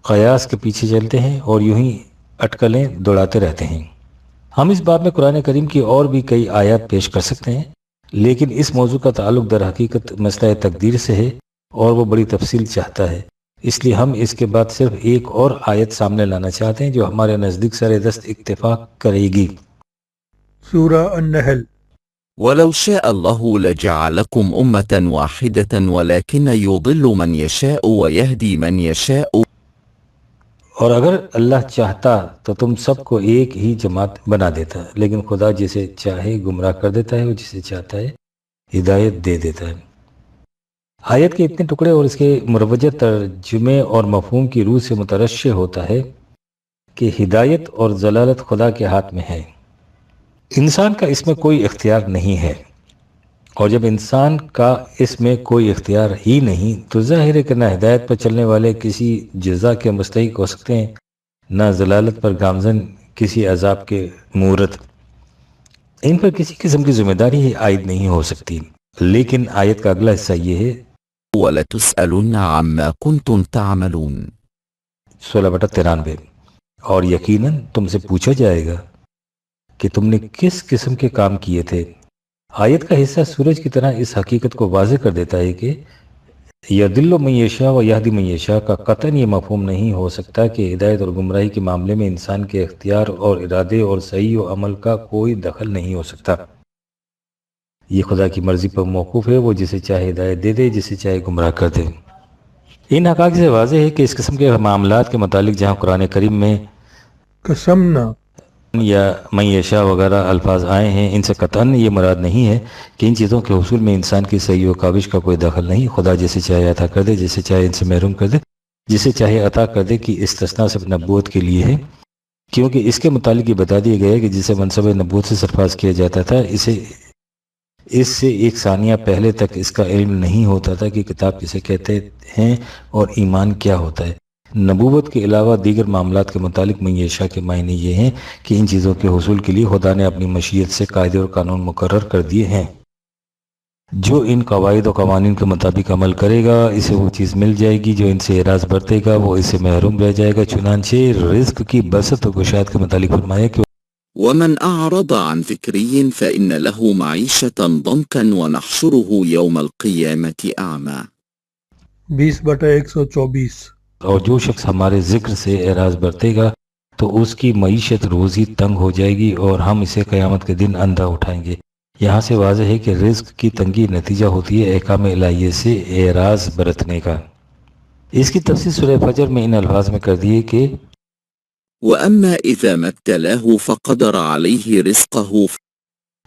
قیاس کے پیچھے چلتے ہیں اور یوں ہی اٹکلیں دوڑاتے رہتے ہیں۔ ہم اس باب میں قرآن کریم کی اور بھی کئی آیات پیش کر سکتے ہیں، لیکن اس موضوع کا تعلق در حقیقت مسئلہ تقدیر سے ہے اور وہ بڑی تفصیل چاہتا ہے، اس لیے ہم اس کے بعد صرف ایک اور آیت سامنے لانا چاہتے ہیں جو ہمارے نزدیک سر دست اتفاق کرے گی۔ سورہ النحل۔ ولو شاء الله لجعلكم أمة واحدة ولكن يضل من يشاء ويهدي من يشاء اور اگر اللہ چاہتا تو تم سب کو ایک ہی جماعت بنا دیتا، لیکن خدا جسے چاہے گمراہ کر دیتا ہے اور جسے چاہتا ہے ہدایت دے دیتا ہے۔ آیت کے اتنے ٹکڑے اور اس کے مروجہ ترجمے اور مفہوم کی روح سے مترشح ہوتا ہے کہ ہدایت اور ضلالت خدا کے ہاتھ میں ہے، انسان کا اس میں کوئی اختیار نہیں ہے، اور جب انسان کا اس میں کوئی اختیار ہی نہیں تو ظاہر ہے کہ نہ ہدایت پر چلنے والے کسی جزا کے مستحق ہو سکتے ہیں، نہ ضلالت پر گامزن کسی عذاب کے مورد، ان پر کسی قسم کی ذمہ داری ہی عائد نہیں ہو سکتی۔ لیکن آیت کا اگلا حصہ یہ ہے ولتسألن عما كنتم تعملون 16/93، اور یقیناً تم سے پوچھا جائے گا کہ تم نے کس قسم کے کام کیے تھے۔ آیت کا حصہ سورج کی طرح اس حقیقت کو واضح کر دیتا ہے کہ یضل من یشاء و یہدی من یشاء کا قطعاً یہ مفہوم نہیں ہو سکتا کہ ہدایت اور گمراہی کے معاملے میں انسان کے اختیار اور ارادے اور صحیح و عمل کا کوئی دخل نہیں ہو سکتا۔ یہ خدا کی مرضی پر موقوف ہے، وہ جسے چاہے ہدایت دے دے، جسے چاہے گمراہ کر دے۔ ان حقائق سے واضح ہے کہ اس قسم کے معاملات کے متعلق جہاں قرآن کریم میں قسمنا یا من یشاء وغیرہ الفاظ آئے ہیں، ان سے قطعاً یہ مراد نہیں ہے کہ ان چیزوں کے حصول میں انسان کی صحیح و کاوش کا کوئی دخل نہیں۔ خدا جسے چاہے عطا کر دے، جسے چاہے ان سے محروم کر دے، جسے چاہے عطا کر دے، کی استثناء صرف نبوت کے لیے ہے، کیونکہ اس کے متعلق یہ بتا دیا گیا ہے کہ جسے منصب نبوت سے سرفراز کیا جاتا تھا، اس سے ایک ثانیہ پہلے تک اس کا علم نہیں ہوتا تھا کہ کتاب کسے کہتے ہیں اور ایمان کیا ہوتا ہے۔ نبوت کے علاوہ دیگر معاملات کے متعلق من یشاء کے معنی یہ ہیں کہ ان چیزوں کے حصول کے لیے خدا نے اپنی مشیت سے قاعدے اور قانون مقرر کر دیے ہیں۔ جو ان قواعد و قوانین کے مطابق عمل کرے گا اسے وہ چیز مل جائے گی، جو ان سے اعراض برتے گا وہ اسے محروم رہ جائے گا۔ چنانچہ رزق کی بسط و گشاد کے متعلق فرمایا کہ ومن أعرض عن ذكري فإن له معيشة ضنكا ونحشره يوم القيامة أعمى 20/124۔ اور جو شخص ہمارے ذکر سے اعراض برتے گا تو اس کی معیشت روزی تنگ ہو جائے گی اور ہم اسے قیامت کے دن اندھا اٹھائیں گے۔ یہاں سے واضح ہے کہ رزق کی تنگی نتیجہ ہوتی ہے احکام الہیہ سے اعراض برتنے کا۔ اس کی تفسیر سورہ فجر میں ان الفاظ میں کر دیے کہ وأما إذا ما ابتلاه فقدر عليه رزقه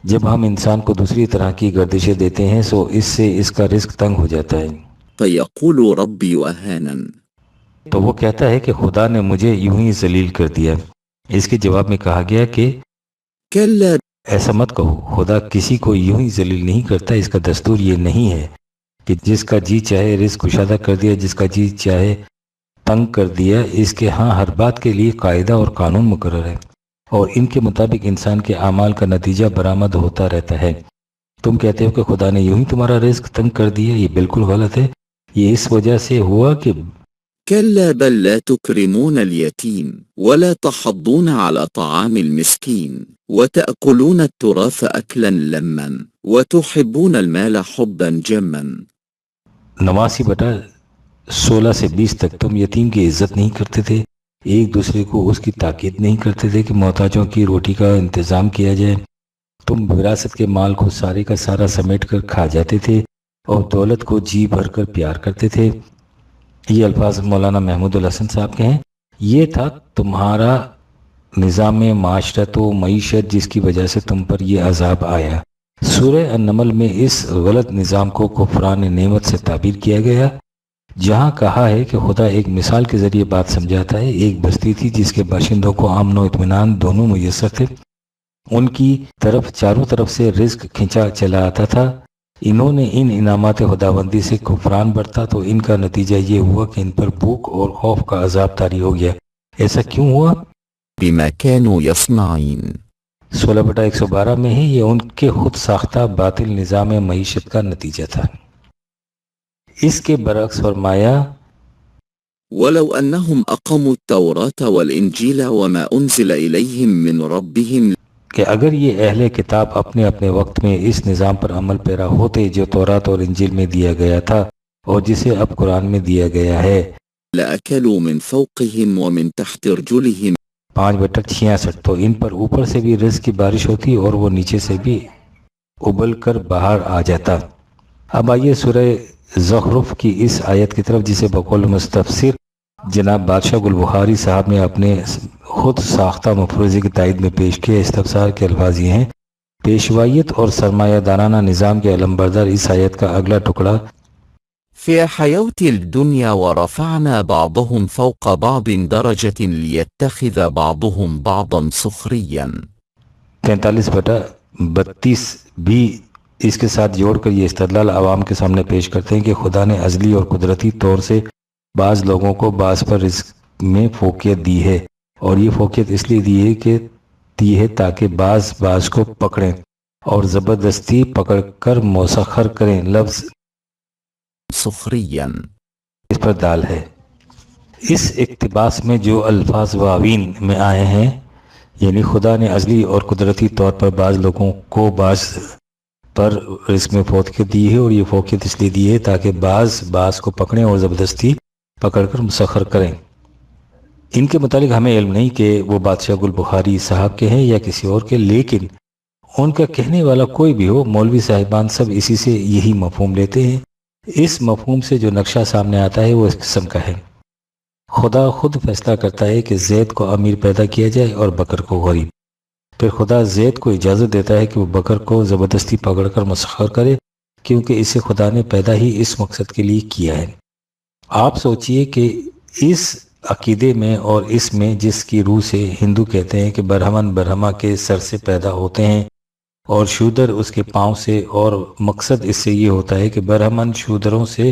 جب ہم انسان کو دوسری طرح کی گردشیں دیتے ہیں سو اس سے اس کا رزق تنگ ہو جاتا ہے، فيقول ربي وهانا تو وہ کہتا ہے کہ خدا نے مجھے یوں ہی ذلیل کر دیا۔ اس کے جواب میں کہا گیا کہ كلا ایسا مت کہو، خدا کسی کو یوں ہی ذلیل نہیں کرتا، اس کا دستور یہ نہیں ہے کہ جس کا جی چاہے رزق کشادہ کر دیا، جس کا جی چاہے تنگ کر دیا۔ اس کے ہاں ہر بات کے لیے قاعدہ اور قانون مقرر ہے اور ان کے مطابق انسان کے اعمال کا نتیجہ برآمد ہوتا رہتا ہے۔ تم کہتے ہو کہ خدا نے یوں ہی تمہارا رزق تنگ کر دیا، یہ بالکل غلط ہے۔ یہ اس وجہ سے ہوا کہ كلا بل لا تكرمون اليتيم ولا تحضون على طعام المسكين وتأكلون التراث أكلا لما وتحبون المال حبا جما 89/16 سے 20 تک تم یتیم کی عزت نہیں کرتے تھے، ایک دوسرے کو اس کی تاکید نہیں کرتے تھے کہ محتاجوں کی روٹی کا انتظام کیا جائے، تم وراثت کے مال کو سارے کا سارا سمیٹ کر کھا جاتے تھے اور دولت کو جی بھر کر پیار کرتے تھے۔ یہ الفاظ مولانا محمود الحسن صاحب کے ہیں۔ یہ تھا تمہارا نظام معاشرت و معیشت جس کی وجہ سے تم پر یہ عذاب آیا۔ سورہ النمل میں اس غلط نظام کو کفران نعمت سے تعبیر کیا گیا، جہاں کہا ہے کہ خدا ایک مثال کے ذریعے بات سمجھاتا ہے۔ ایک بستی تھی جس کے باشندوں کو امن و اطمینان دونوں میسر تھے، ان کی طرف چاروں طرف سے رزق کھنچا چلا آتا تھا۔ انہوں نے ان انعامات خداوندی سے کفران برتا تو ان کا نتیجہ یہ ہوا کہ ان پر بھوک اور خوف کا عذاب طاری ہو گیا۔ ایسا کیوں ہوا؟ بما كانوا يصنعون 16/112 میں ہے، یہ ان کے خود ساختہ باطل نظام معیشت کا نتیجہ تھا۔ اس کے برعکس فرمایا ولو أنهم أقاموا التوراة والإنجيل وما أنزل إليهم من ربهم کہ اگر یہ اہل کتاب اپنے اپنے وقت میں اس نظام پر عمل پیرا ہوتے جو تورات اور انجیل میں دیا گیا تھا اور جسے اب قرآن میں دیا گیا ہے، لأكلوا من فوقهم ومن تحت رجلهم 5/66 تو ان پر اوپر سے بھی رزق کی بارش ہوتی اور وہ نیچے سے بھی ابل کر باہر آ جاتا۔ اب آئیے سورہ زخرف کی اس آیت کی طرف، جسے بقول مستفسر جناب بادشاہ گل بخاری صاحب نے اپنے خود ساختہ مفروضے کی تائید میں پیش کیا۔ استفسار کے الفاظ یہ ہیں: پیشوائیت اور سرمایہ دارانہ نظام کے علمبردار اس آیت کا اگلا ٹکڑا في حياة الدنيا ورفعنا بعضهم فوق بعض درجة ليتخذ بعضهم بعضا سخريا 43/32 بھی اس کے ساتھ جوڑ کر یہ استدلال عوام کے سامنے پیش کرتے ہیں کہ خدا نے ازلی اور قدرتی طور سے بعض لوگوں کو بعض پر رزق میں فوقیت دی ہے، اور یہ فوقیت اس لیے دی ہے تاکہ بعض کو پکڑیں اور زبردستی پکڑ کر مسخر کریں۔ لفظ سخريا اس پر دال ہے۔ اس اقتباس میں جو الفاظ واوین میں آئے ہیں، یعنی خدا نے ازلی اور قدرتی طور پر بعض لوگوں کو بعض پر رزق میں فوقیت دی ہے، اور یہ فوقیت اس لیے دی ہے تاکہ بعض کو پکڑیں اور زبردستی پکڑ کر مسخر کریں۔ ان کے متعلق ہمیں علم نہیں کہ وہ بادشاہ گل بخاری صاحب کے ہیں یا کسی اور کے، لیکن ان کا کہنے والا کوئی بھی ہو، مولوی صاحبان سب اسی سے یہی مفہوم لیتے ہیں۔ اس مفہوم سے جو نقشہ سامنے آتا ہے وہ اس قسم کا ہے: خدا خود فیصلہ کرتا ہے کہ زید کو امیر پیدا کیا جائے اور بکر کو غریب، پھر خدا زید کو اجازت دیتا ہے کہ وہ بکر کو زبردستی پکڑ کر مسخر کرے، کیونکہ اسے خدا نے پیدا ہی اس مقصد کے لیے کیا ہے۔ آپ سوچئے کہ اس عقیدے میں اور اس میں جس کی روح سے ہندو کہتے ہیں کہ برہمن برہما کے سر سے پیدا ہوتے ہیں اور شودر اس کے پاؤں سے، اور مقصد اس سے یہ ہوتا ہے کہ برہمن شودروں سے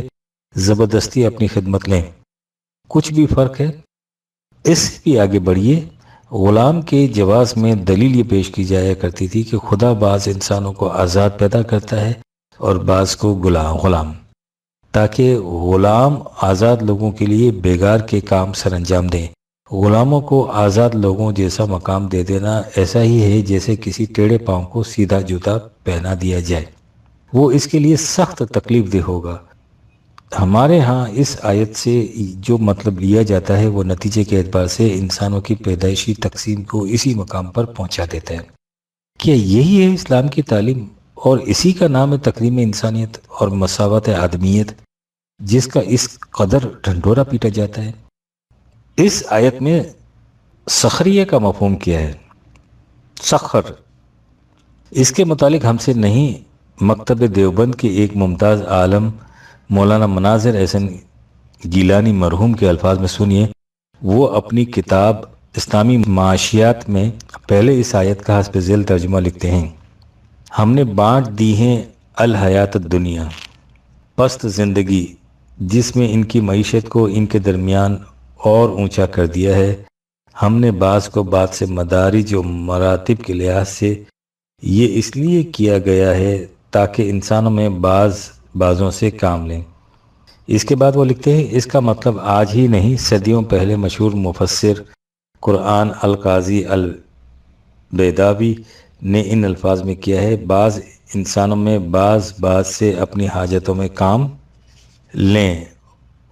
زبردستی اپنی خدمت لیں، کچھ بھی فرق ہے؟ اس سے بھی آگے بڑھیے۔ غلام کے جواز میں دلیل یہ پیش کی جایا کرتی تھی کہ خدا بعض انسانوں کو آزاد پیدا کرتا ہے اور بعض کو غلام، تاکہ غلام آزاد لوگوں کے لیے بیگار کے کام سر انجام دیں۔ غلاموں کو آزاد لوگوں جیسا مقام دے دینا ایسا ہی ہے جیسے کسی ٹیڑھے پاؤں کو سیدھا جوتا پہنا دیا جائے، وہ اس کے لیے سخت تکلیف دہ ہوگا۔ ہمارے ہاں اس آیت سے جو مطلب لیا جاتا ہے وہ نتیجے کے اعتبار سے انسانوں کی پیدائشی تقسیم کو اسی مقام پر پہنچا دیتا ہے۔ کیا یہی ہے اسلام کی تعلیم؟ اور اسی کا نام ہے تکریم انسانیت اور مساوات آدمیت، جس کا اس قدر ڈھنڈورا پیٹا جاتا ہے۔ اس آیت میں سخریہ کا مفہوم کیا ہے؟ سخر، اس کے متعلق ہم سے نہیں، مکتب دیوبند کے ایک ممتاز عالم مولانا مناظر احسن گیلانی مرحوم کے الفاظ میں سنیے۔ وہ اپنی کتاب اسلامی معاشیات میں پہلے اس آیت کا حسب ذیل ترجمہ لکھتے ہیں: ہم نے بانٹ دی ہیں الحیات الدنیا، پست زندگی، جس میں ان کی معیشت کو ان کے درمیان اور اونچا کر دیا ہے۔ ہم نے بعض کو بعض سے مدارج و مراتب کے لحاظ سے یہ اس لیے کیا گیا ہے تاکہ انسانوں میں بعضوں سے کام لیں۔ اس کے بعد وہ لکھتے ہیں: اس کا مطلب آج ہی نہیں، صدیوں پہلے مشہور مفسر قرآن القاضی البیداوی نے ان الفاظ میں کیا ہے: بعض انسانوں میں بعض سے اپنی حاجتوں میں کام لیں،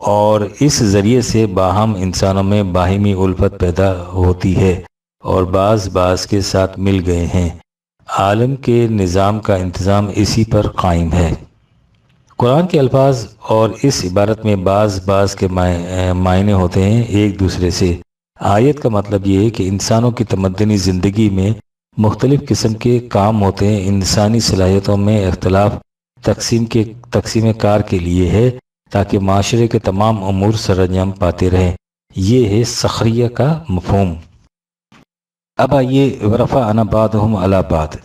اور اس ذریعے سے باہم انسانوں میں باہمی الفت پیدا ہوتی ہے اور بعض کے ساتھ مل گئے ہیں۔ عالم کے نظام کا انتظام اسی پر قائم ہے۔ قرآن کے الفاظ اور اس عبارت میں بعض کے معنی ہوتے ہیں ایک دوسرے سے۔ آیت کا مطلب یہ ہے کہ انسانوں کی تمدنی زندگی میں مختلف قسم کے کام ہوتے ہیں۔ انسانی صلاحیتوں میں اختلاف تقسیم کار کے لیے ہے تاکہ معاشرے کے تمام امور سر انجام پاتے رہیں۔ یہ ہے سخریہ کا مفہوم۔ اب آئیے ورفعنا بعضهم علی بعض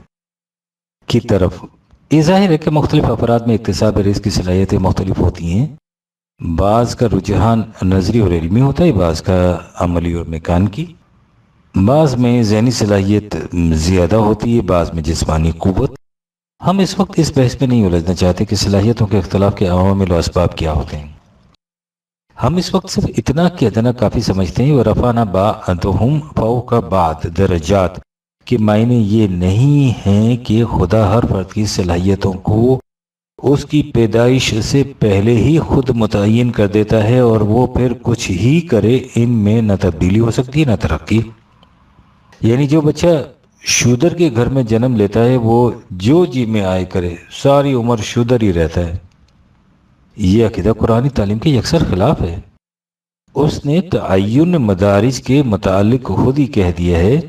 کی طرف۔ یہ ظاہر ہے کہ مختلف افراد میں اکتساب رزق کی صلاحیتیں مختلف ہوتی ہیں۔ بعض کا رجحان نظری اور علمی ہوتا ہے، بعض کا عملی اور میکانیکی، بعض میں ذہنی صلاحیت زیادہ ہوتی ہے، بعض میں جسمانی قوت۔ ہم اس وقت اس بحث میں نہیں الجھنا چاہتے کہ صلاحیتوں کے اختلاف کے عوامل و اسباب کیا ہوتے ہیں۔ ہم اس وقت صرف اتنا کہنا کافی سمجھتے ہیں ورفعنا بعضهم فوق بعض درجات کے معنی یہ نہیں ہیں کہ خدا ہر فرد کی صلاحیتوں کو اس کی پیدائش سے پہلے ہی خود متعین کر دیتا ہے، اور وہ پھر کچھ ہی کرے ان میں نہ تبدیلی ہو سکتی ہے نہ ترقی۔ یعنی جو بچہ شودر کے گھر میں جنم لیتا ہے وہ جو جی میں آئے کرے، ساری عمر شودر ہی رہتا ہے۔ یہ عقیدہ قرآنی تعلیم کے یکسر خلاف ہے۔ اس نے تعین مدارج کے متعلق خود ہی کہہ دیا ہے،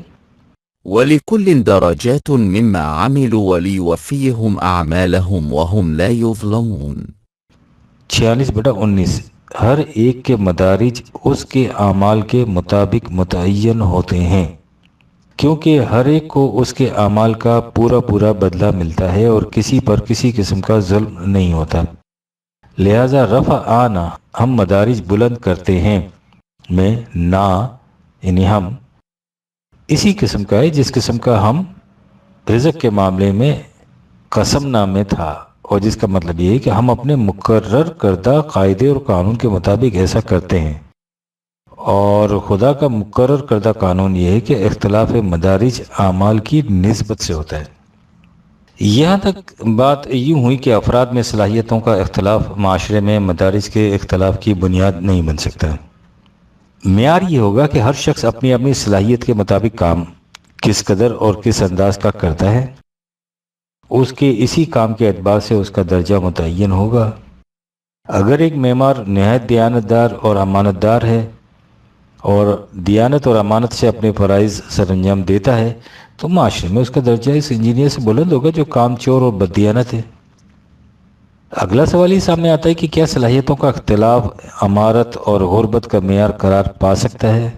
ولكل درجات مما عملوا وليوفيهم أعمالهم وهم لا يظلمون۔ 46/19، ہر ایک کے مدارج اس کے اعمال کے مطابق متعین ہوتے ہیں، کیونکہ ہر ایک کو اس کے اعمال کا پورا بدلہ ملتا ہے اور کسی پر کسی قسم کا ظلم نہیں ہوتا۔ لہذا رفع آنا، ہم مدارج بلند کرتے ہیں، میں نا یعنی ہم اسی قسم کا ہے جس قسم کا ہم رزق کے معاملے میں قسم نامے تھا، اور جس کا مطلب یہ ہے کہ ہم اپنے مقرر کردہ قاعدے اور قانون کے مطابق ایسا کرتے ہیں، اور خدا کا مقرر کردہ قانون یہ ہے کہ اختلاف مدارج اعمال کی نسبت سے ہوتا ہے۔ یہاں تک بات یوں ہوئی کہ افراد میں صلاحیتوں کا اختلاف معاشرے میں مدارج کے اختلاف کی بنیاد نہیں بن سکتا۔ معیار یہ ہوگا کہ ہر شخص اپنی اپنی صلاحیت کے مطابق کام کس قدر اور کس انداز کا کرتا ہے، اس کے اسی کام کے اعتبار سے اس کا درجہ متعین ہوگا۔ اگر ایک معمار نہایت دیانتدار اور امانت دار ہے اور دیانت اور امانت سے اپنے فرائض سر انجام دیتا ہے تو معاشرے میں اس کا درجہ اس انجینئر سے بلند ہوگا جو کام چور اور بددیانت ہے۔ اگلا سوال یہ سامنے آتا ہے کہ کیا صلاحیتوں کا اختلاف امارت اور غربت کا معیار قرار پا سکتا ہے؟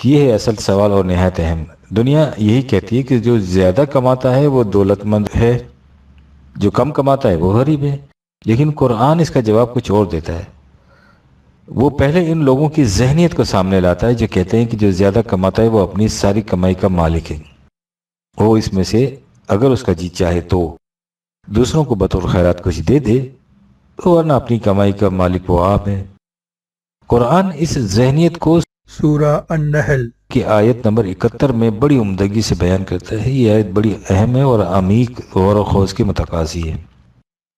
یہ ہے اصل سوال اور نہایت اہم۔ دنیا یہی کہتی ہے کہ جو زیادہ کماتا ہے وہ دولت مند ہے، جو کم کماتا ہے وہ غریب ہے، لیکن قرآن اس کا جواب کچھ اور دیتا ہے۔ وہ پہلے ان لوگوں کی ذہنیت کو سامنے لاتا ہے جو کہتے ہیں کہ جو زیادہ کماتا ہے وہ اپنی ساری کمائی کا مالک ہے، وہ اس میں سے اگر اس کا جی چاہے تو دوسروں کو بطور خیرات کچھ دے دے، ورنہ اپنی کمائی کا مالک وہ آپ ہے۔ قرآن اس ذہنیت کو سورہ النحل کی آیت نمبر 71 میں بڑی عمدگی سے بیان کرتا ہے۔ یہ آیت بڑی اہم ہے اور عمیق غور و خوض کی متقاضی ہے۔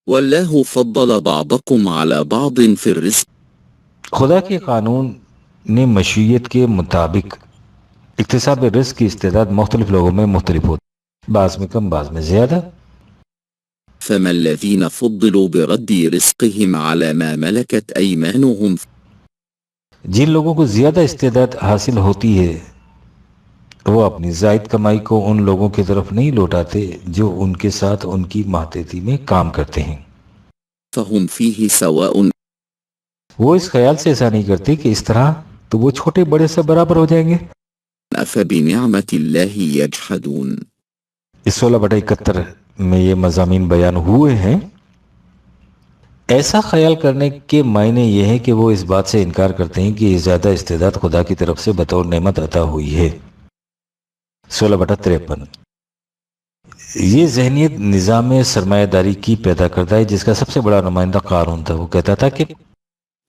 والله فضل بعضكم على بعض في الرزق۔ خدا کے قانون نے مشیت کے مطابق اکتساب رزق کی استعداد مختلف لوگوں میں مختلف ہوتی، بعض میں کم بعض میں زیادہ۔ فما الذين فضلوا برد رزقهم على ما ملكت أيمانهم۔ جن لوگوں کو زیادہ استعداد حاصل ہوتی ہے وہ اپنی زائد کمائی کو ان لوگوں کی طرف نہیں لوٹاتے جو ان کے ساتھ ان کی ماتحتی میں کام کرتے ہیں۔ فهم فيه سواء۔ وہ اس خیال سے ایسا نہیں کرتے کہ اس طرح تو وہ چھوٹے بڑے سے برابر ہو جائیں گے۔ أفبنعمة الله يجحدون۔ اس 16/71 میں یہ مضامین بیان ہوئے ہیں۔ ایسا خیال کرنے کے معنی یہ ہے کہ وہ اس بات سے انکار کرتے ہیں کہ یہ زیادہ استعداد خدا کی طرف سے بطور نعمت عطا ہوئی ہے۔ 16/53 یہ ذہنیت نظام سرمایہ داری کی پیدا کرتا ہے جس کا سب سے بڑا نمائندہ قارون تھا۔ وہ کہتا تھا کہ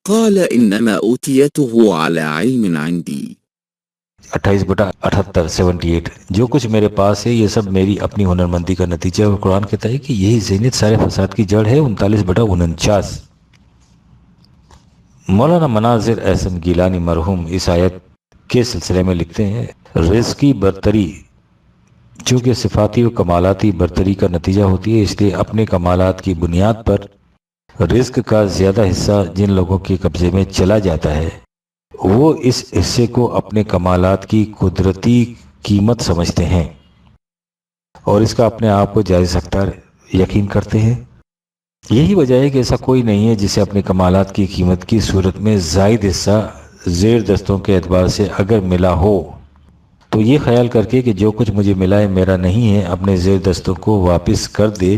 قال إنما أوتيته على علم عندي۔ 28/78 78 جو کچھ میرے پاس ہے یہ سب میری اپنی ہنرمندی کا نتیجہ ہے، اور قرآن کہتا ہے کہ یہی ذہنیت سارے فساد کی جڑ ہے۔ 39/49 مولانا مناظر احسن گیلانی مرحوم اس آیت کے سلسلے میں لکھتے ہیں، رزق کی برتری چونکہ صفاتی و کمالاتی برتری کا نتیجہ ہوتی ہے، اس لیے اپنے کمالات کی بنیاد پر رزق کا زیادہ حصہ جن لوگوں کے قبضے میں چلا جاتا ہے وہ اس حصے کو اپنے کمالات کی قدرتی قیمت سمجھتے ہیں اور اس کا اپنے آپ کو جائز حقدار یقین کرتے ہیں۔ یہی وجہ ہے کہ ایسا کوئی نہیں ہے جسے اپنے کمالات کی قیمت کی صورت میں زائد حصہ زیر دستوں کے اعتبار سے اگر ملا ہو تو یہ خیال کر کے کہ جو کچھ مجھے ملا ہے میرا نہیں ہے اپنے زیر دستوں کو واپس کر دے،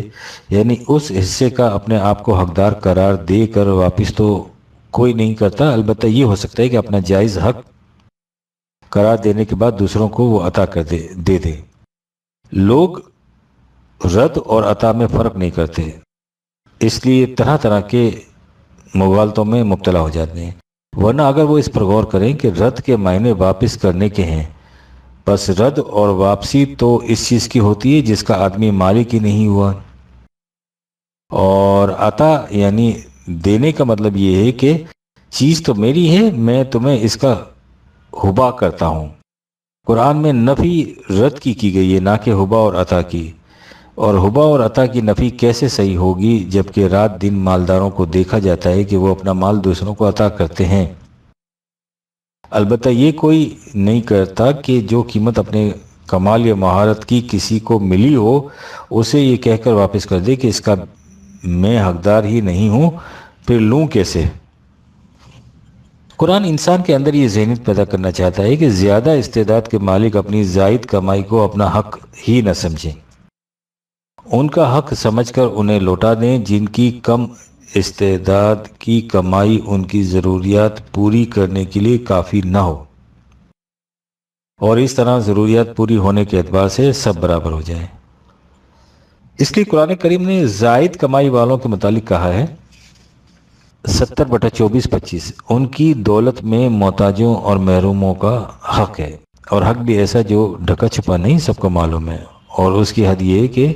یعنی اس حصے کا اپنے آپ کو حقدار قرار دے کر واپس تو کوئی نہیں کرتا، البتہ یہ ہو سکتا ہے کہ اپنا جائز حق قرار دینے کے بعد دوسروں کو وہ عطا کر دے دے۔ لوگ رد اور عطا میں فرق نہیں کرتے، اس لیے طرح طرح کے مغالطوں میں مبتلا ہو جاتے ہیں، ورنہ اگر وہ اس پر غور کریں کہ رد کے معنی واپس کرنے کے ہیں، بس رد اور واپسی تو اس چیز کی ہوتی ہے جس کا آدمی مالک ہی نہیں ہوا، اور عطا یعنی دینے کا مطلب یہ ہے کہ چیز تو میری ہے، میں تمہیں اس کا ہبا کرتا ہوں۔ قرآن میں نفی رد کی گئی ہے، نہ کہ ہبا اور عطا کی۔ اور ہبا اور عطا کی نفی کیسے صحیح ہوگی جبکہ رات دن مالداروں کو دیکھا جاتا ہے کہ وہ اپنا مال دوسروں کو عطا کرتے ہیں؟ البتہ یہ کوئی نہیں کرتا کہ جو قیمت اپنے کمال یا مہارت کی کسی کو ملی ہو اسے یہ کہہ کر واپس کر دے کہ اس کا میں حقدار ہی نہیں ہوں، پھر لوں کیسے؟ قرآن انسان کے اندر یہ ذہنیت پیدا کرنا چاہتا ہے کہ زیادہ استعداد کے مالک اپنی زائد کمائی کو اپنا حق ہی نہ سمجھیں، ان کا حق سمجھ کر انہیں لوٹا دیں، جن کی کم استعداد کی کمائی ان کی ضروریات پوری کرنے کے لیے کافی نہ ہو، اور اس طرح ضروریات پوری ہونے کے اعتبار سے سب برابر ہو جائیں۔ اس لیے قرآن کریم نے زائد کمائی والوں کے متعلق کہا ہے 70/24-25 ان کی دولت میں محتاجوں اور محروموں کا حق ہے، اور حق بھی ایسا جو ڈھکا چھپا نہیں، سب کو معلوم ہے۔ اور اس کی حد یہ ہے کہ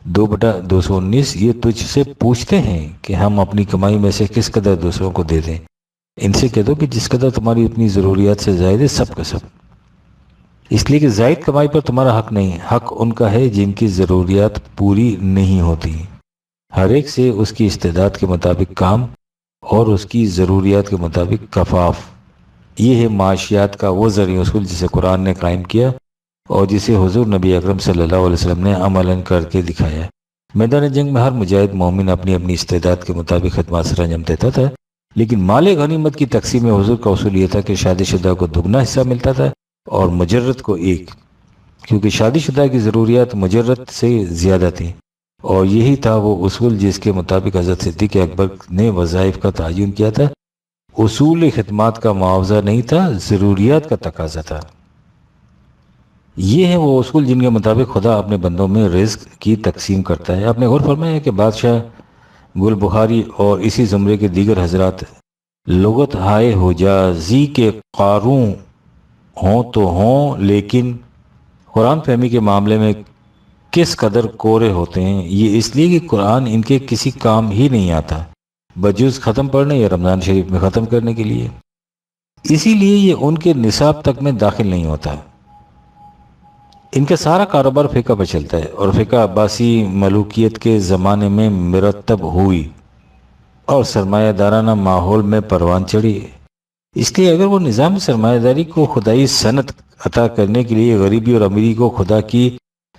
2/219 یہ تجھ سے پوچھتے ہیں کہ ہم اپنی کمائی میں سے کس قدر دوسروں کو دے دیں، ان سے کہہ دو کہ جس قدر تمہاری اپنی ضروریات سے زائد ہے، سب کا سب۔ اس لیے کہ زائد کمائی پر تمہارا حق نہیں، حق ان کا ہے جن کی ضروریات پوری نہیں ہوتی۔ ہر ایک سے اس کی استعداد کے مطابق کام اور اس کی ضروریات کے مطابق کفاف۔ یہ ہے معاشیات کا وہ ذریعہ اصول جسے قرآن نے قائم کیا اور جسے حضور نبی اکرم صلی اللہ علیہ وسلم نے عملاً کر کے دکھایا۔ میدان جنگ میں ہر مجاہد مومن اپنی اپنی استعداد کے مطابق خدمات سر انجام دیتا تھا، لیکن مال غنیمت کی تقسیم میں حضور کا اصول یہ تھا کہ شادی شدہ کو دگنا حصہ ملتا تھا اور مجرد کو ایک، کیونکہ شادی شدہ کی ضروریات مجرد سے زیادہ تھیں، اور یہی تھا وہ اصول جس کے مطابق حضرت صدیق اکبر نے وظائف کا تعین کیا تھا۔ اصول خدمات کا معاوضہ نہیں تھا، ضروریات کا تقاضا تھا۔ یہ ہے وہ اصول جن کے مطابق خدا اپنے بندوں میں رزق کی تقسیم کرتا ہے۔ آپ نے غور فرمایا ہے کہ بادشاہ گل بخاری اور اسی زمرے کے دیگر حضرات لغت ہائے حجازی کے قاروں ہوں تو ہوں، لیکن قرآن فہمی کے معاملے میں کس قدر کورے ہوتے ہیں؟ یہ اس لیے کہ قرآن ان کے کسی کام ہی نہیں آتا، بجز ختم پڑھنے یا رمضان شریف میں ختم کرنے کے لیے۔ اسی لیے یہ ان کے نصاب تک میں داخل نہیں ہوتا۔ ان کا سارا کاروبار فقہ پر چلتا ہے، اور فقہ عباسی ملوکیت کے زمانے میں مرتب ہوئی اور سرمایہ دارانہ ماحول میں پروان چڑھی۔ اس لیے اگر وہ نظام سرمایہ داری کو خدائی صنعت عطا کرنے کے لیے غریبی اور امیری کو خدا کی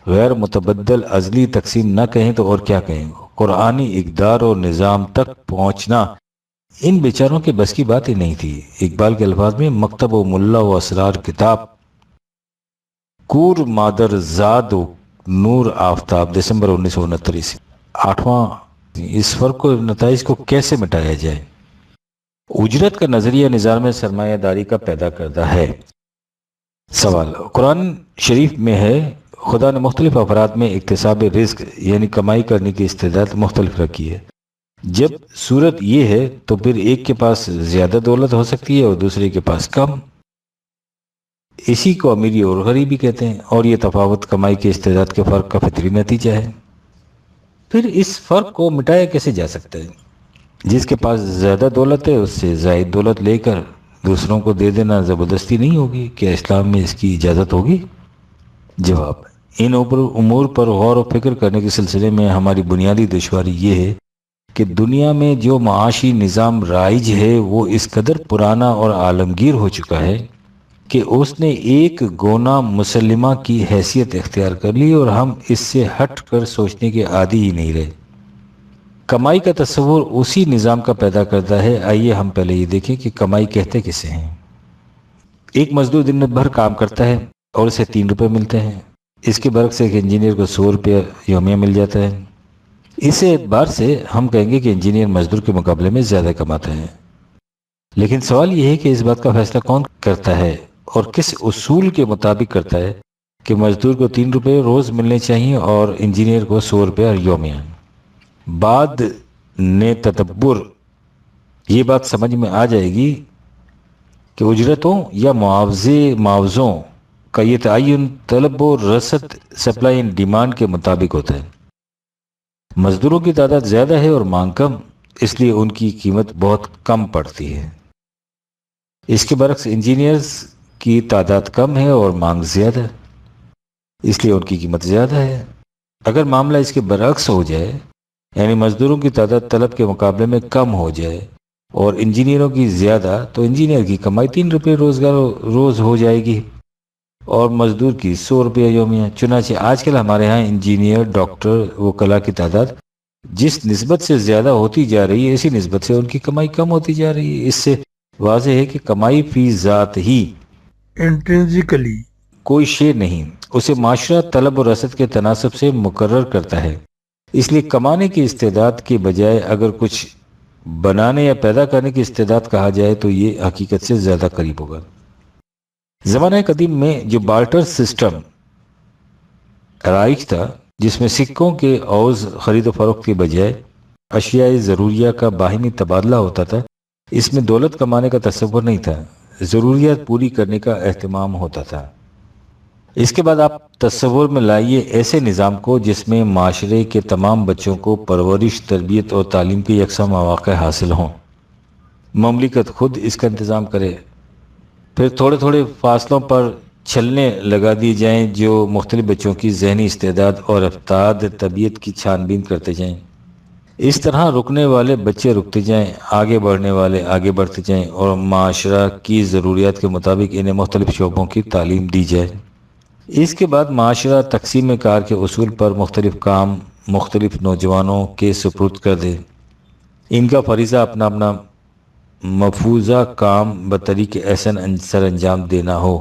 غیر متبدل ازلی تقسیم نہ کہیں تو اور کیا کہیں؟ قرآنی اقدار اور نظام تک پہنچنا ان بیچاروں کے بس کی بات ہی نہیں تھی۔ اقبال کے الفاظ میں مکتب و ملا و اسرار کتاب، کور مادر زاد و نور آفتاب، دسمبر 1969۔ 8واں، اس فرق کو نتائج کو کیسے مٹایا جائے؟ اجرت کا نظریہ نظام سرمایہ داری کا پیدا کردہ ہے۔ سوال، قرآن شریف میں ہے خدا نے مختلف افراد میں اکتساب رزق یعنی کمائی کرنے کی استعداد مختلف رکھی ہے۔ جب صورت یہ ہے تو پھر ایک کے پاس زیادہ دولت ہو سکتی ہے اور دوسرے کے پاس کم۔ اسی کو امیری اور غریبی کہتے ہیں، اور یہ تفاوت کمائی کے استعداد کے فرق کا فطری نتیجہ ہے۔ پھر اس فرق کو مٹایا کیسے جا سکتا ہے؟ جس کے پاس زیادہ دولت ہے اس سے زائد دولت لے کر دوسروں کو دے دینا زبردستی نہیں ہوگی؟ کیا اسلام میں اس کی اجازت ہوگی؟ جواب، ان امور پر غور و فکر کرنے کے سلسلے میں ہماری بنیادی دشواری یہ ہے کہ دنیا میں جو معاشی نظام رائج ہے وہ اس قدر پرانا اور عالمگیر ہو چکا ہے کہ اس نے ایک گونا مسلمہ کی حیثیت اختیار کر لی، اور ہم اس سے ہٹ کر سوچنے کے عادی ہی نہیں رہے۔ کمائی کا تصور اسی نظام کا پیدا کرتا ہے۔ آئیے ہم پہلے یہ دیکھیں کہ کمائی کہتے کسے ہیں۔ ایک مزدور دن بھر کام کرتا ہے اور اسے 3 روپے ملتے ہیں۔ اس کے برعکس ایک انجینئر کو 100 روپے یومیہ مل جاتا ہے۔ اس اعتبار سے ہم کہیں گے کہ انجینئر مزدور کے مقابلے میں زیادہ کماتا ہے۔ لیکن سوال یہ ہے کہ اس بات کا فیصلہ کون کرتا ہے اور کس اصول کے مطابق کرتا ہے کہ مزدور کو 3 روپے روز ملنے چاہیے اور انجینئر کو 100 روپے یومیہ؟ بعد نے تدبر یہ بات سمجھ میں آ جائے گی کہ اجرتوں یا معاوضوں کا یہ تعین طلب و رسد، سپلائی اینڈ ڈیمانڈ کے مطابق ہوتا ہے۔ مزدوروں کی تعداد زیادہ ہے اور مانگ کم، اس لیے ان کی قیمت بہت کم پڑتی ہے۔ اس کے برعکس انجینئرز کی تعداد کم ہے اور مانگ زیادہ، اس لیے ان کی قیمت زیادہ ہے۔ اگر معاملہ اس کے برعکس ہو جائے، یعنی مزدوروں کی تعداد طلب کے مقابلے میں کم ہو جائے اور انجینئروں کی زیادہ، تو انجینئر کی کمائی 3 روپے روز ہو جائے گی اور مزدور کی 100 روپے یومیہ۔ چنانچہ آج کل ہمارے ہاں انجینئر، ڈاکٹر، وکلاء کی تعداد جس نسبت سے زیادہ ہوتی جا رہی ہے، اسی نسبت سے ان کی کمائی کم ہوتی جا رہی ہے۔ اس سے واضح ہے کہ کمائی فی ذات ہی intrinsically کوئی شے نہیں، اسے معاشرہ طلب و رسد کے تناسب سے مقرر کرتا ہے۔ اس لیے کمانے کی استعداد کے بجائے اگر کچھ بنانے یا پیدا کرنے کی استعداد کہا جائے تو یہ حقیقت سے زیادہ قریب ہوگا۔ زمانہ قدیم میں جو بارٹر سسٹم رائج تھا، جس میں سکوں کے عوض خرید و فروخت کے بجائے اشیاء ضروریہ کا باہمی تبادلہ ہوتا تھا، اس میں دولت کمانے کا تصور نہیں تھا، ضروریات پوری کرنے کا اہتمام ہوتا تھا۔ اس کے بعد آپ تصور میں لائیے ایسے نظام کو جس میں معاشرے کے تمام بچوں کو پرورش، تربیت اور تعلیم کے یکساں مواقع حاصل ہوں، مملکت خود اس کا انتظام کرے، پھر تھوڑے تھوڑے فاصلوں پر چھلنے لگا دی جائیں جو مختلف بچوں کی ذہنی استعداد اور افراد طبیعت کی چھان بین کرتے جائیں۔ اس طرح رکنے والے بچے رکتے جائیں، آگے بڑھنے والے آگے بڑھتے جائیں اور معاشرہ کی ضروریات کے مطابق انہیں مختلف شعبوں کی تعلیم دی جائے۔ اس کے بعد معاشرہ تقسیم کار کے اصول پر مختلف کام مختلف نوجوانوں کے سپرد کر دے، ان کا فریضہ اپنا اپنا مفروضہ کام بطریق احسن سر انجام دینا ہو۔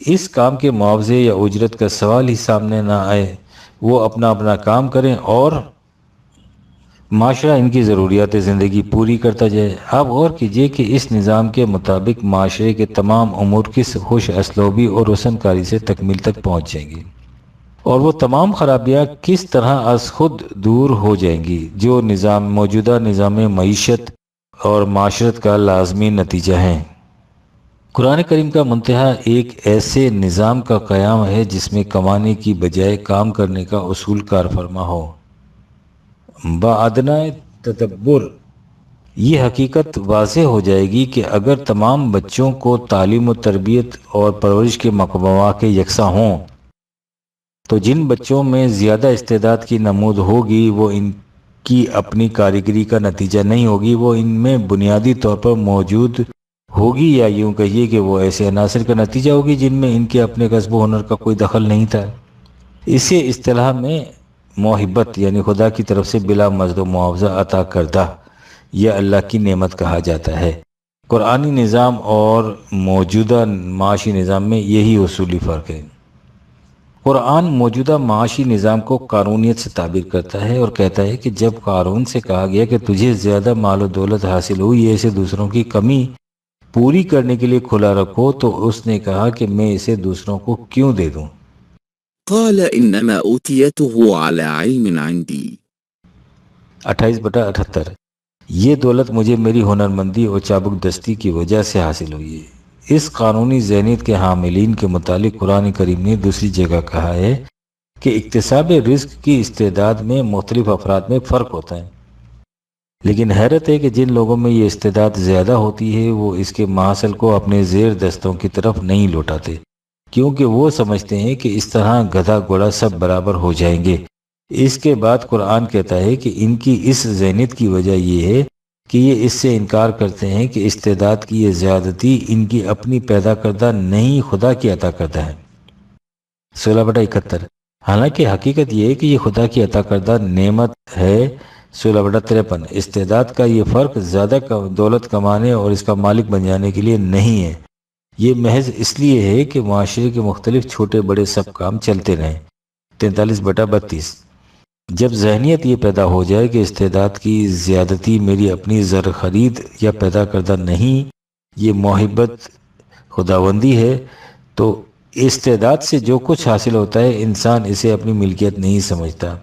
اس کام کے معاوضے یا اجرت کا سوال ہی سامنے نہ آئے، وہ اپنا اپنا کام کریں اور معاشرہ ان کی ضروریات زندگی پوری کرتا جائے۔ اب غور کیجئے کہ اس نظام کے مطابق معاشرے کے تمام امور کس خوش اسلوبی اور حسن کاری سے تکمیل تک پہنچ جائیں گی، اور وہ تمام خرابیاں کس طرح از خود دور ہو جائیں گی جو موجودہ نظام معیشت اور معاشرت کا لازمی نتیجہ ہیں۔ قرآن کریم کا منتہا ایک ایسے نظام کا قیام ہے جس میں کمانے کی بجائے کام کرنے کا اصول کار فرما ہو۔ بادنہ تدبر یہ حقیقت واضح ہو جائے گی کہ اگر تمام بچوں کو تعلیم و تربیت اور پرورش کے مواقع یکساں ہوں تو جن بچوں میں زیادہ استعداد کی نمود ہوگی وہ ان کی اپنی کاریگری کا نتیجہ نہیں ہوگی، وہ ان میں بنیادی طور پر موجود ہوگی، یا یوں کہیے کہ وہ ایسے عناصر کا نتیجہ ہوگی جن میں ان کے اپنے کسب و ہنر کا کوئی دخل نہیں تھا۔ اسے اصطلاح میں موہبت یعنی خدا کی طرف سے بلا مزد و معاوضہ عطا کردہ یا اللہ کی نعمت کہا جاتا ہے۔ قرآنی نظام اور موجودہ معاشی نظام میں یہی اصولی فرق ہے۔ قرآن موجودہ معاشی نظام کو قانونیت سے تعبیر کرتا ہے اور کہتا ہے کہ جب قارون سے کہا گیا کہ تجھے زیادہ مال و دولت حاصل ہوئی ہے، اسے دوسروں کی کمی پوری کرنے کے لیے کھلا رکھو، تو اس نے کہا کہ میں اسے دوسروں کو کیوں دے دوں؟ قال إنما أوتيته على علم عندي 28/78 یہ دولت مجھے میری ہنرمندی اور چابک دستی کی وجہ سے حاصل ہوئی ہے۔ اس قانونی ذہنیت کے حاملین کے متعلق قرآن کریم نے دوسری جگہ کہا ہے کہ اکتساب رزق کی استعداد میں مختلف افراد میں فرق ہوتا ہے، لیکن حیرت ہے کہ جن لوگوں میں یہ استعداد زیادہ ہوتی ہے وہ اس کے محصل کو اپنے زیر دستوں کی طرف نہیں لوٹاتے، کیونکہ وہ سمجھتے ہیں کہ اس طرح گدھا گھوڑا سب برابر ہو جائیں گے۔ اس کے بعد قرآن کہتا ہے کہ ان کی اس ذہنیت کی وجہ یہ ہے کہ یہ اس سے انکار کرتے ہیں کہ استعداد کی یہ زیادتی ان کی اپنی پیدا کردہ نہیں، خدا کی عطا کردہ ہے۔ 16/71 حالانکہ حقیقت یہ ہے کہ یہ خدا کی عطا کردہ نعمت ہے۔ 16/53 استعداد کا یہ فرق زیادہ دولت کمانے اور اس کا مالک بن جانے کے لیے نہیں ہے، یہ محض اس لیے ہے کہ معاشرے کے مختلف چھوٹے بڑے سب کام چلتے رہیں۔ 43/32 جب ذہنیت یہ پیدا ہو جائے کہ استعداد کی زیادتی میری اپنی زر خرید یا پیدا کردہ نہیں، یہ محبت خداوندی ہے، تو استعداد سے جو کچھ حاصل ہوتا ہے انسان اسے اپنی ملکیت نہیں سمجھتا،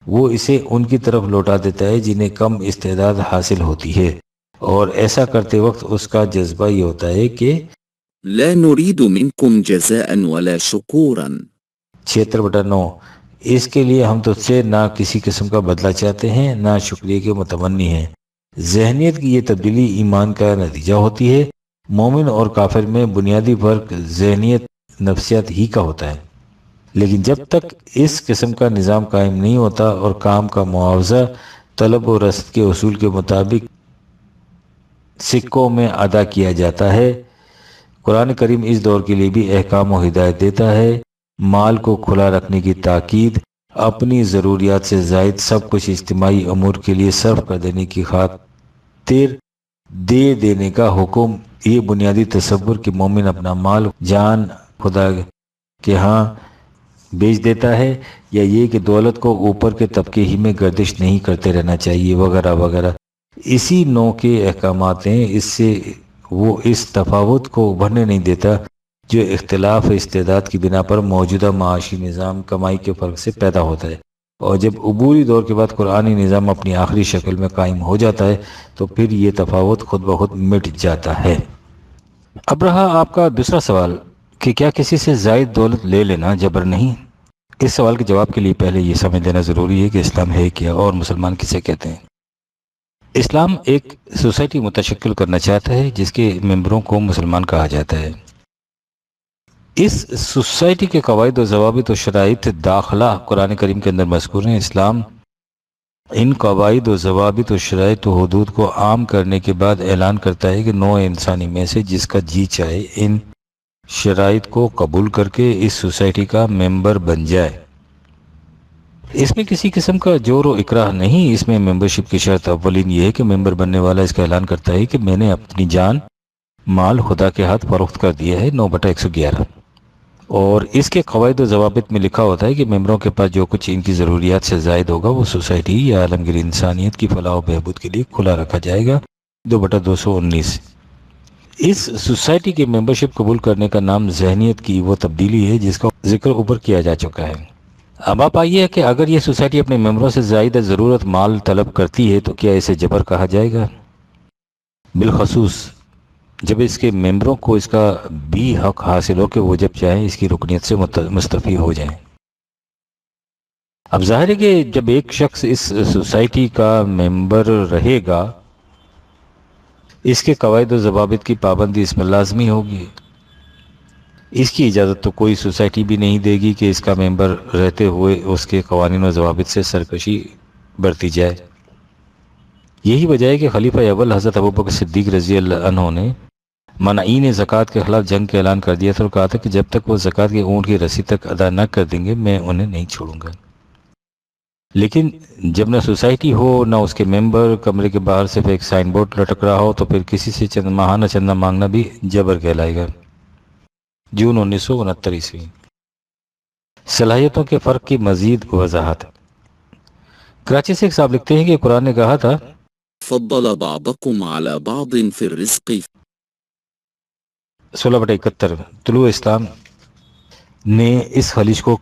وہ اسے ان کی طرف لوٹا دیتا ہے جنہیں کم استعداد حاصل ہوتی ہے، اور ایسا کرتے وقت اس کا جذبہ یہ ہوتا ہے کہ لا نريد منكم جزاء ولا شكورا 76/9 اس کے لیے ہم تجھ سے نہ کسی قسم کا بدلہ چاہتے ہیں نہ شکریہ کے متمنی ہیں۔ ذہنیت کی یہ تبدیلی ایمان کا نتیجہ ہوتی ہے۔ مومن اور کافر میں بنیادی فرق ذہنیت نفسیات ہی کا ہوتا ہے، لیکن جب تک اس قسم کا نظام قائم نہیں ہوتا اور کام کا معاوضہ طلب و رسد کے اصول کے مطابق سکوں میں ادا کیا جاتا ہے۔ قرآن کریم اس دور کے لیے بھی احکام و ہدایت دیتا ہے۔ مال کو کھلا رکھنے کی تاکید، اپنی ضروریات سے زائد سب کچھ اجتماعی امور کے لیے صرف کر دینے کی خاطر دے دینے کا حکم، یہ بنیادی تصور کہ مومن اپنا مال جان خدا کے ہاں بیچ دیتا ہے، یا یہ کہ دولت کو اوپر کے طبقے ہی میں گردش نہیں کرتے رہنا چاہیے وغیرہ وغیرہ، اسی نوع کے احکامات ہیں۔ اس سے وہ اس تفاوت کو ابھرنے نہیں دیتا جو اختلاف استعداد کی بنا پر موجودہ معاشی نظام کمائی کے فرق سے پیدا ہوتا ہے، اور جب عبوری دور کے بعد قرآنی نظام اپنی آخری شکل میں قائم ہو جاتا ہے تو پھر یہ تفاوت خود بخود مٹ جاتا ہے۔ اب رہا آپ کا دوسرا سوال کہ کیا کسی سے زائد دولت لے لینا جبر نہیں؟ اس سوال کے جواب کے لیے پہلے یہ سمجھ لینا ضروری ہے کہ اسلام ہے کیا اور مسلمان کسے کہتے ہیں۔ اسلام ایک سوسائٹی متشکل کرنا چاہتا ہے جس کے ممبروں کو مسلمان کہا جاتا ہے۔ اس سوسائٹی کے قواعد و ضوابط و شرائط داخلہ قرآن کریم کے اندر مذکور ہیں۔ اسلام ان قواعد و ضوابط و شرائط و حدود کو عام کرنے کے بعد اعلان کرتا ہے کہ نوع انسانی میں سے جس کا جی چاہے ان شرائط کو قبول کر کے اس سوسائٹی کا ممبر بن جائے۔ اس میں کسی قسم کا جور و اکراہ نہیں۔ اس میں ممبرشپ کی شرط اولین یہ ہے کہ ممبر بننے والا اس کا اعلان کرتا ہے کہ میں نے اپنی جان مال خدا کے ہاتھ فروخت کر دیا ہے، 9/111، اور اس کے قواعد و ضوابط میں لکھا ہوتا ہے کہ ممبروں کے پاس جو کچھ ان کی ضروریات سے زائد ہوگا وہ سوسائٹی یا عالمگیر انسانیت کی فلاح و بہبود کے لیے کھلا رکھا جائے گا، 2/219۔ اس سوسائٹی کے ممبرشپ قبول کرنے کا نام ذہنیت کی وہ تبدیلی ہے جس کا ذکر اوپر کیا جا چکا ہے۔ اب آپ آئیے کہ اگر یہ سوسائٹی اپنے ممبروں سے زائد ضرورت مال طلب کرتی ہے تو کیا اسے جبر کہا جائے گا؟ بالخصوص جب اس کے ممبروں کو اس کا بھی حق حاصل ہو کہ وہ جب چاہیں اس کی رکنیت سے مستفی ہو جائیں۔ اب ظاہر ہے کہ جب ایک شخص اس سوسائٹی کا ممبر رہے گا اس کے قواعد و ضوابط کی پابندی اس میں لازمی ہوگی۔ اس کی اجازت تو کوئی سوسائٹی بھی نہیں دے گی کہ اس کا ممبر رہتے ہوئے اس کے قوانین و ضوابط سے سرکشی برتی جائے۔ یہی وجہ ہے کہ خلیفہ اول حضرت ابوبکر صدیق رضی اللہ عنہ نے منعین زکوٰۃ کے خلاف جنگ کا اعلان کر دیا تھا اور کہا تھا کہ جب تک وہ زکوٰۃ کے اونٹ کی رسی تک ادا نہ کر دیں گے میں انہیں نہیں چھوڑوں گا۔ لیکن جب نہ سوسائٹی ہو نہ اس کے ممبر، کمرے کے باہر صرف ایک سائن بورڈ لٹک رہا ہو تو پھر کسی سے چند ماہانہ چندہ مانگنا بھی جبر کہلائے گا۔ جون 1969۔ صلاحیتوں کے فرق کی مزید وضاحت۔ کراچی سے ایک صاحب لکھتے ہیں کہ قرآن نے کہا تھا فضل بعضكم على بعض في الرزق 16/71۔ طلوع اسلام نے اس خلیج کو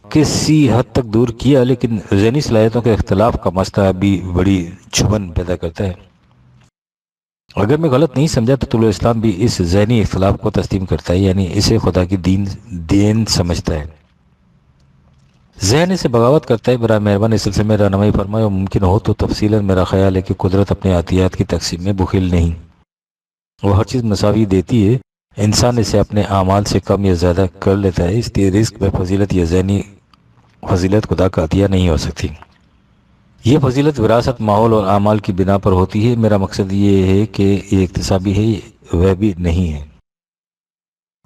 کسی حد تک دور کیا لیکن ذہنی صلاحیتوں کے اختلاف کا مسئلہ بھی بڑی چھبن پیدا کرتا ہے۔ اگر میں غلط نہیں سمجھا تو طلوع اسلام بھی اس ذہنی اختلاف کو تسلیم کرتا ہے، یعنی اسے خدا کی دین سمجھتا ہے، ذہن سے بغاوت کرتا ہے۔ برائے مہربانی اس سلسلے میں رہنمائی فرمائے، اور ممکن ہو تو تفصیلاً میرا خیال ہے کہ قدرت اپنے عطیات کی تقسیم میں بخیل نہیں، وہ ہر چیز مساوی دیتی ہے، انسان اسے اپنے اعمال سے کم یا زیادہ کر لیتا ہے، اس لیے رزق میں فضیلت یا ذہنی فضیلت خدا کا عطیہ نہیں ہو سکتی۔ یہ فضیلت وراثت، ماحول اور اعمال کی بنا پر ہوتی ہے۔ میرا مقصد یہ ہے کہ یہ اکتسابی ہے، وہ بھی نہیں ہے۔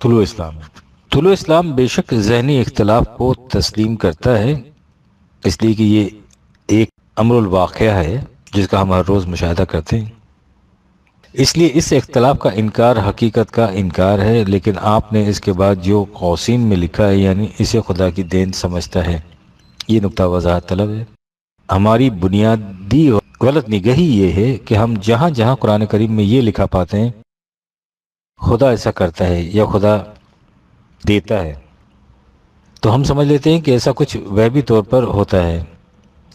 طلوع اسلام بے شک ذہنی اختلاف کو تسلیم کرتا ہے، اس لیے کہ یہ ایک امر الواقعہ ہے جس کا ہم ہر روز مشاہدہ کرتے ہیں، اس لیے اس اختلاف کا انکار حقیقت کا انکار ہے۔ لیکن آپ نے اس کے بعد جو قوسین میں لکھا ہے یعنی اسے خدا کی دین سمجھتا ہے، یہ نقطہ وضاحت طلب ہے۔ ہماری بنیادی غلط نگہی یہ ہے کہ ہم جہاں جہاں قرآن کریم میں یہ لکھا پاتے ہیں خدا ایسا کرتا ہے یا خدا دیتا ہے تو ہم سمجھ لیتے ہیں کہ ایسا کچھ غیبی طور پر ہوتا ہے،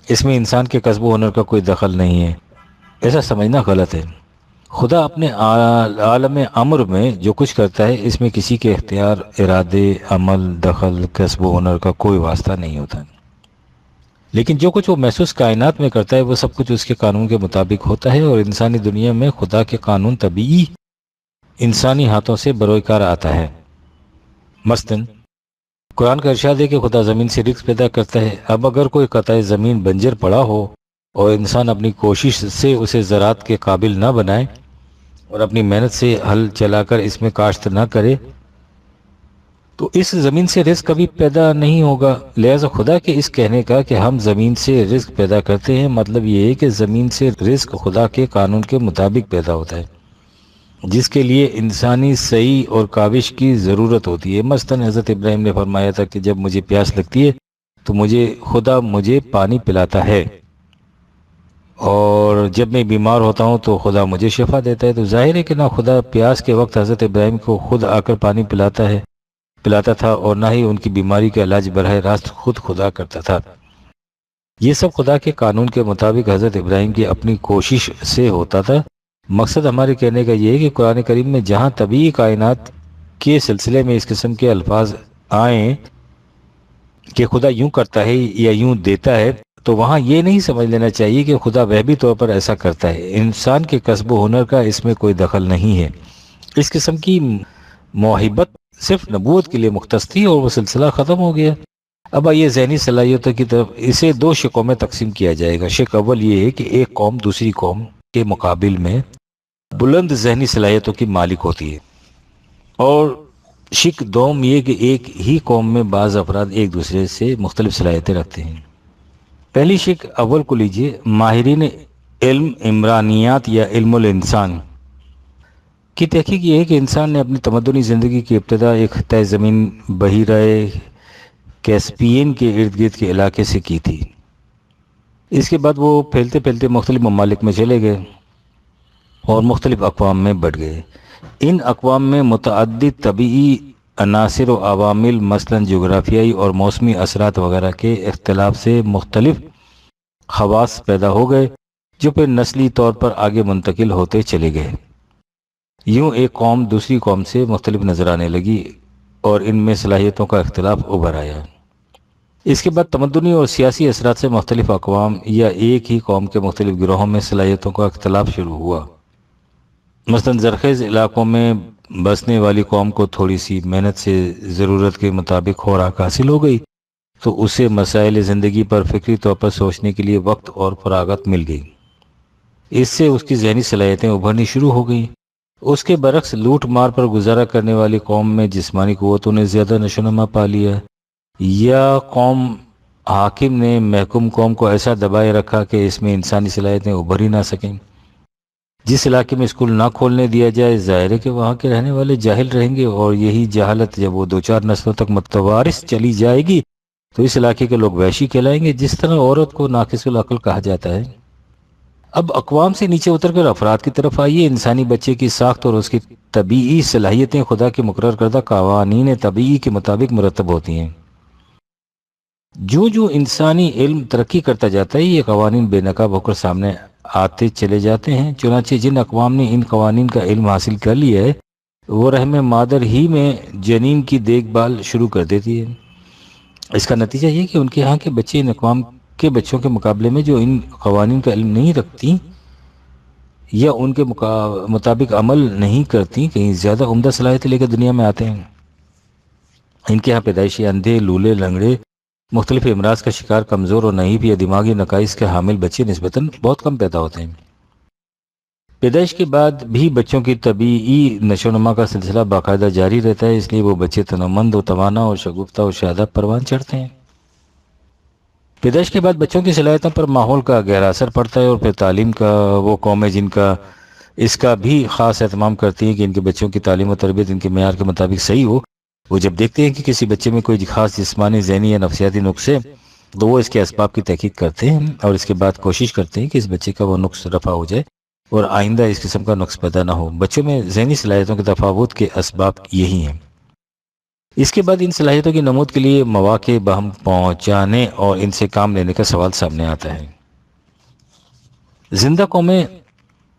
اس میں انسان کے کسب و ہنر کا کوئی دخل نہیں ہے۔ ایسا سمجھنا غلط ہے، خدا اپنے عالم امر میں جو کچھ کرتا ہے اس میں کسی کے اختیار، ارادے، عمل، دخل، کسب و ہنر کا کوئی واسطہ نہیں ہوتا، لیکن جو کچھ وہ محسوس کائنات میں کرتا ہے وہ سب کچھ اس کے قانون کے مطابق ہوتا ہے، اور انسانی دنیا میں خدا کے قانون طبیعی انسانی ہاتھوں سے بروئے کار آتا ہے۔ مثلاً قرآن کا ارشاد ہے کہ خدا زمین سے رزق پیدا کرتا ہے۔ اب اگر کوئی قطع زمین بنجر پڑا ہو اور انسان اپنی کوشش سے اسے زراعت کے قابل نہ بنائے اور اپنی محنت سے ہل چلا کر اس میں کاشت نہ کرے تو اس زمین سے رزق کبھی پیدا نہیں ہوگا۔ لہذا خدا کے اس کہنے کا کہ ہم زمین سے رزق پیدا کرتے ہیں، مطلب یہ ہے کہ زمین سے رزق خدا کے قانون کے مطابق پیدا ہوتا ہے، جس کے لیے انسانی سعی اور کاوش کی ضرورت ہوتی ہے۔ مثلاً حضرت ابراہیم نے فرمایا تھا کہ جب مجھے پیاس لگتی ہے تو خدا مجھے پانی پلاتا ہے، اور جب میں بیمار ہوتا ہوں تو خدا مجھے شفا دیتا ہے۔ تو ظاہر ہے کہ نہ خدا پیاس کے وقت حضرت ابراہیم کو خود آ کر پانی پلاتا تھا، اور نہ ہی ان کی بیماری کا علاج براہ راست خود خدا کرتا تھا۔ یہ سب خدا کے قانون کے مطابق حضرت ابراہیم کی اپنی کوشش سے ہوتا تھا۔ مقصد ہمارے کہنے کا یہ ہے کہ قرآن کریم میں جہاں طبیعی کائنات کے سلسلے میں اس قسم کے الفاظ آئیں کہ خدا یوں کرتا ہے یا یوں دیتا ہے، تو وہاں یہ نہیں سمجھ لینا چاہیے کہ خدا وہبی طور پر ایسا کرتا ہے۔ انسان کے کسب و ہنر کا اس میں کوئی دخل نہیں ہے۔ اس قسم کی موہبت صرف نبوت کے لیے مختص تھی اور وہ سلسلہ ختم ہو گیا۔ اب آئیے ذہنی صلاحیتوں کی طرف۔ اسے دو شقوں میں تقسیم کیا جائے گا۔ شق اول یہ ہے کہ ایک قوم دوسری قوم کے مقابل میں بلند ذہنی صلاحیتوں کی مالک ہوتی ہے، اور شق دوم یہ کہ ایک ہی قوم میں بعض افراد ایک دوسرے سے مختلف صلاحیتیں رکھتے ہیں۔ پہلی شق اول کو لیجئے۔ ماہرین علم عمرانیات یا علم الانسان کی تحقیق یہ ہے کہ انسان نے اپنی تمدنی زندگی کی ابتدا ایک خطۂ زمین بحیرہ کیسپیئن کے ارد گرد کے علاقے سے کی تھی۔ اس کے بعد وہ پھیلتے پھیلتے مختلف ممالک میں چلے گئے اور مختلف اقوام میں بٹ گئے۔ ان اقوام میں متعدد طبعی عناصر و عوامل مثلاً جغرافیائی اور موسمی اثرات وغیرہ کے اختلاف سے مختلف خواص پیدا ہو گئے، جو پھر نسلی طور پر آگے منتقل ہوتے چلے گئے۔ یوں ایک قوم دوسری قوم سے مختلف نظر آنے لگی اور ان میں صلاحیتوں کا اختلاف ابھر آیا۔ اس کے بعد تمدنی اور سیاسی اثرات سے مختلف اقوام یا ایک ہی قوم کے مختلف گروہوں میں صلاحیتوں کا اختلاف شروع ہوا۔ مثلاً زرخیز علاقوں میں بسنے والی قوم کو تھوڑی سی محنت سے ضرورت کے مطابق خوراک حاصل ہو گئی تو اسے مسائل زندگی پر فکری طور پر سوچنے کے لیے وقت اور فراغت مل گئی۔ اس سے اس کی ذہنی صلاحیتیں ابھرنی شروع ہو گئیں۔ اس کے برعکس لوٹ مار پر گزارا کرنے والی قوم میں جسمانی قوتوں نے زیادہ نشوونما پا لیا، یا قوم حاکم نے محکوم قوم کو ایسا دبائے رکھا کہ اس میں انسانی صلاحیتیں ابھر ہی نہ سکیں۔ جس علاقے میں اسکول نہ کھولنے دیا جائے، ظاہر ہے کہ وہاں کے رہنے والے جاہل رہیں گے، اور یہی جہالت جب وہ 2-4 نسلوں تک متوارث چلی جائے گی تو اس علاقے کے لوگ وحشی کہلائیں گے، جس طرح عورت کو ناقص العقل کہا جاتا ہے۔ اب اقوام سے نیچے اتر کر افراد کی طرف آئیے۔ انسانی بچے کی ساخت اور اس کی طبیعی صلاحیتیں خدا کے مقرر کردہ قوانین طبیعی کے مطابق مرتب ہوتی ہیں۔ جو انسانی علم ترقی کرتا جاتا ہے، یہ قوانین بے نقاب ہو کر سامنے آتے چلے جاتے ہیں۔ چنانچہ جن اقوام نے ان قوانین کا علم حاصل کر لیا ہے، وہ رحم مادر ہی میں جنین کی دیکھ بھال شروع کر دیتی ہے۔ اس کا نتیجہ یہ کہ ان کے ہاں کے بچے ان اقوام کے بچوں کے مقابلے میں جو ان قوانین کا علم نہیں رکھتی یا ان کے مطابق عمل نہیں کرتی، کہیں زیادہ عمدہ صلاحیتیں لے کر دنیا میں آتے ہیں۔ ان کے ہاں پیدائشی اندھے، لولے، لنگڑے، مختلف امراض کا شکار، کمزور اور نحیف یا دماغی نقائص کے حامل بچے نسبتاً بہت کم پیدا ہوتے ہیں۔ پیدائش کے بعد بھی بچوں کی طبیعی نشوونما کا سلسلہ باقاعدہ جاری رہتا ہے، اس لیے وہ بچے تنومند و توانا اور شگفتہ اور شاداب پروان چڑھتے ہیں۔ پیدائش کے بعد بچوں کی صلاحیتوں پر ماحول کا گہرا اثر پڑتا ہے، اور پھر تعلیم کا وہ قومیں جن کا اس کا بھی خاص اہتمام کرتی ہیں کہ ان کے بچوں کی تعلیم و تربیت ان کے معیار کے مطابق صحیح ہو، وہ جب دیکھتے ہیں کہ کسی بچے میں کوئی خاص جسمانی، ذہنی یا نفسیاتی نقص ہے تو وہ اس کے اسباب کی تحقیق کرتے ہیں، اور اس کے بعد کوشش کرتے ہیں کہ اس بچے کا وہ نقص رفع ہو جائے اور آئندہ اس قسم کا نقص پیدا نہ ہو۔ بچوں میں ذہنی صلاحیتوں کے تفاوت کے اسباب یہی ہیں۔ اس کے بعد ان صلاحیتوں کی نمود کے لیے مواقع بہم پہنچانے اور ان سے کام لینے کا سوال سامنے آتا ہے۔ زندہ قومیں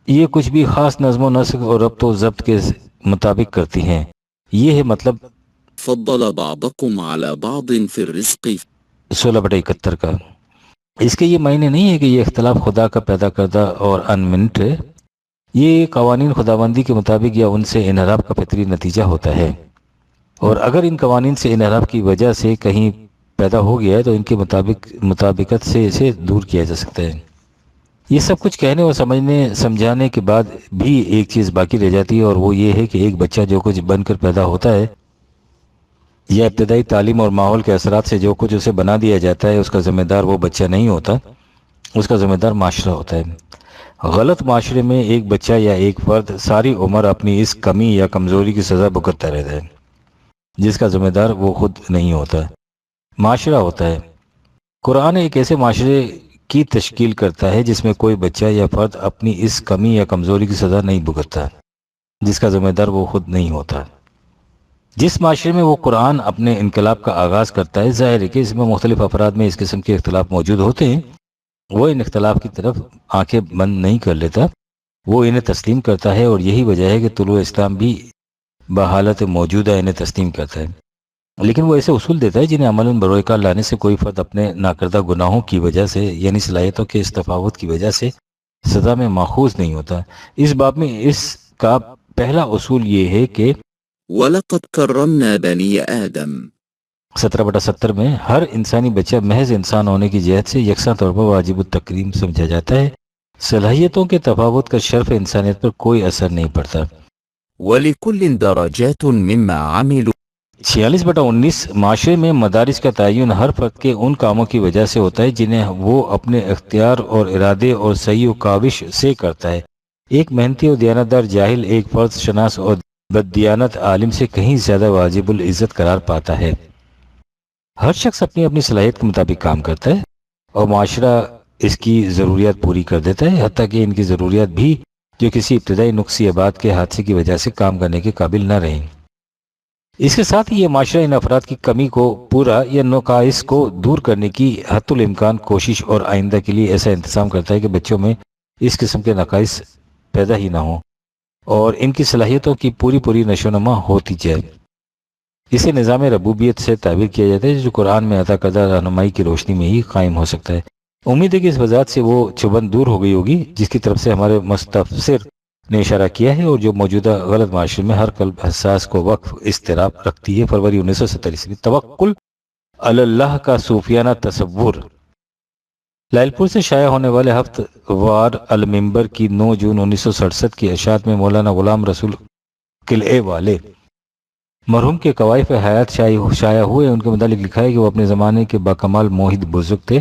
یہ کچھ بھی خاص نظم و نسق اور ربط و ضبط کے مطابق کرتی ہیں. یہ ہے مطلب فضل بعضكم على بعض في الرزق 16/71 کا. اس کے یہ معنی نہیں ہے کہ یہ اختلاف خدا کا پیدا کردہ اور انمنٹ ہے. یہ قوانین خداوندی کے مطابق یا ان سے انحراف کا فطری نتیجہ ہوتا ہے، اور اگر ان قوانین سے انحراف کی وجہ سے کہیں پیدا ہو گیا ہے تو ان کے مطابقت سے اسے دور کیا جا سکتا ہے. یہ سب کچھ کہنے اور سمجھانے کے بعد بھی ایک چیز باقی رہ جاتی ہے، اور وہ یہ ہے کہ ایک بچہ جو کچھ بن کر پیدا ہوتا ہے یا ابتدائی تعلیم اور ماحول کے اثرات سے جو کچھ اسے بنا دیا جاتا ہے، اس کا ذمہ دار وہ بچہ نہیں ہوتا، اس کا ذمہ دار معاشرہ ہوتا ہے. غلط معاشرے میں ایک بچہ یا ایک فرد ساری عمر اپنی اس کمی یا کمزوری کی سزا بھگتتا رہتا ہے، جس کا ذمہ دار وہ خود نہیں ہوتا، معاشرہ ہوتا ہے. قرآن ایک ایسے معاشرے کی تشکیل کرتا ہے جس میں کوئی بچہ یا فرد اپنی اس کمی یا کمزوری کی سزا نہیں بھگتتا، جس کا ذمہ دار وہ خود نہیں ہوتا. جس معاشرے میں وہ قرآن اپنے انقلاب کا آغاز کرتا ہے، ظاہر ہے کہ اس میں مختلف افراد میں اس قسم کے اختلاف موجود ہوتے ہیں. وہ ان اختلاف کی طرف آنکھیں بند نہیں کر لیتا، وہ انہیں تسلیم کرتا ہے، اور یہی وجہ ہے کہ طلوع اسلام بھی بحالت موجودہ انہیں تسلیم کرتا ہے. لیکن وہ ایسے اصول دیتا ہے جنہیں عملاً بروئے کار لانے سے کوئی فرد اپنے ناکردہ گناہوں کی وجہ سے یعنی صلاحیتوں کے اس تفاوت کی وجہ سے سزا میں ماخوذ نہیں ہوتا. اس باب میں اس کا پہلا اصول یہ ہے کہ وَلَقَدْ كَرَّمْنَا بَنِي آدَمَ 17/70 میں ہر انسانی بچہ محض انسان ہونے کی جہت سے یکساں طور پر واجب التکریم سمجھا جاتا ہے. صلاحیتوں کے تفاوت کا شرف انسانیت پر کوئی اثر نہیں پڑتا. وَلِكُلٍ دَرَجَاتٌ مِّمَّا عَمِلُوا 46/19 معاشرے میں مدارج کا تعین ہر فرد کے ان کاموں کی وجہ سے ہوتا ہے جنہیں وہ اپنے اختیار اور ارادے اور سعی و کاوش سے کرتا ہے. ایک محنتی اور دیانتدار جاہل ایک فرد شناس اور بددیانت عالم سے کہیں زیادہ واجب العزت قرار پاتا ہے. ہر شخص اپنی اپنی صلاحیت کے مطابق کام کرتا ہے اور معاشرہ اس کی ضروریات پوری کر دیتا ہے، حتیٰ کہ ان کی ضروریات بھی جو کسی ابتدائی نقصی آباد کے حادثے کی وجہ سے کام کرنے کے قابل نہ رہیں. اس کے ساتھ ہی یہ معاشرہ ان افراد کی کمی کو پورا یا نقائص کو دور کرنے کی حتی الامکان کوشش اور آئندہ کے لیے ایسا انتظام کرتا ہے کہ بچوں میں اس قسم کے نقائص پیدا ہی نہ ہوں اور ان کی صلاحیتوں کی پوری نشو و نما ہوتی جائے. اسے نظام ربوبیت سے تعبیر کیا جاتا ہے جو قرآن میں عطا کردہ رہنمائی کی روشنی میں ہی قائم ہو سکتا ہے. امید ہے کہ اس وضاحت سے وہ چبن دور ہو گئی ہوگی جس کی طرف سے ہمارے مستفسر نے اشارہ کیا ہے اور جو موجودہ غلط معاشرے میں ہر قلب حساس کو وقف اضطراب رکھتی ہے. فروری 1970 توکل علی اللہ کا صوفیانہ تصور. لائل پور سے شائع ہونے والے ہفت وار المنبر کی 9 جون 1967 کی اشاعت میں مولانا غلام رسول قلعے والے مرحوم کے قوائف حیات شائع ہوئے. ان کے متعلق لکھا ہے کہ وہ اپنے زمانے کے باکمال موحد بزرگ تھے.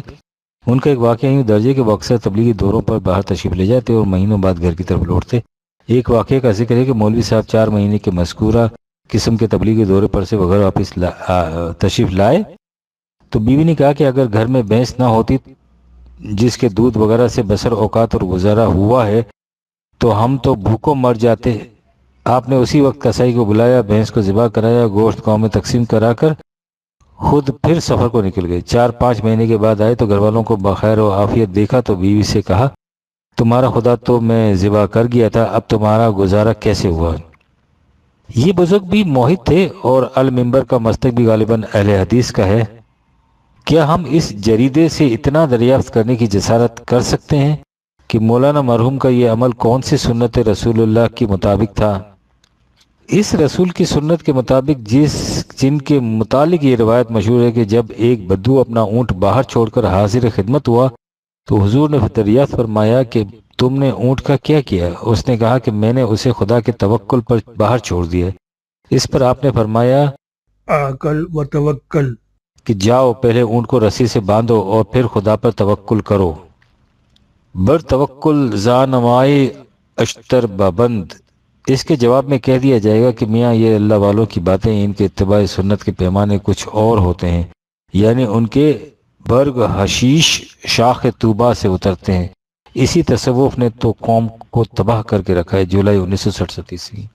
ان کا ایک واقعہ یوں درجے کہ وہ اکثر تبلیغی دوروں پر باہر تشریف لے جاتے اور مہینوں بعد گھر کی طرف لوٹتے. ایک واقعے کا ذکر ہے کہ مولوی صاحب 4 مہینے کے مذکورہ قسم کے تبلیغی دورے پر سے وغیرہ واپس تشریف لائے تو بیوی نے کہا کہ اگر گھر میں بھینس نہ ہوتی جس کے دودھ وغیرہ سے بسر اوقات اور گزارا ہوا ہے تو ہم تو بھوکوں مر جاتے. آپ نے اسی وقت کسائی کو بلایا، بھینس کو ذبح کرایا، گوشت گاؤں میں تقسیم کرا کر خود پھر سفر کو نکل گئے. 4-5 مہینے کے بعد آئے تو گھر والوں کو بخیر و عافیت دیکھا تو بیوی سے کہا تمہارا خدا تو میں ذبح کر گیا تھا، اب تمہارا گزارا کیسے ہوا؟ یہ بزرگ بھی موحد تھے اور المنبر کا مسلک بھی غالباً اہل حدیث کا ہے. کیا ہم اس جریدے سے اتنا دریافت کرنے کی جسارت کر سکتے ہیں کہ مولانا مرحوم کا یہ عمل کون سی سنت رسول اللہ کے مطابق تھا؟ اس رسول کی سنت کے مطابق جن کے متعلق یہ روایت مشہور ہے کہ جب ایک بدو اپنا اونٹ باہر چھوڑ کر حاضر خدمت ہوا تو حضور نے دریافت فرمایا کہ تم نے اونٹ کا کیا کیا؟ اس نے کہا کہ میں نے اسے خدا کے توکل پر باہر چھوڑ دیا. اس پر آپ نے فرمایا عقل و توکل کہ جاؤ پہلے اونٹ کو رسی سے باندھو اور پھر خدا پر توکل کرو. بر توکل زانمائے اشتر بابند. اس کے جواب میں کہہ دیا جائے گا کہ میاں یہ اللہ والوں کی باتیں، ان کے اتباع سنت کے پیمانے کچھ اور ہوتے ہیں، یعنی ان کے برگ حشیش شاخ طوبہ سے اترتے ہیں. اسی تصوف نے تو قوم کو تباہ کر کے رکھا ہے. جولائی 1967.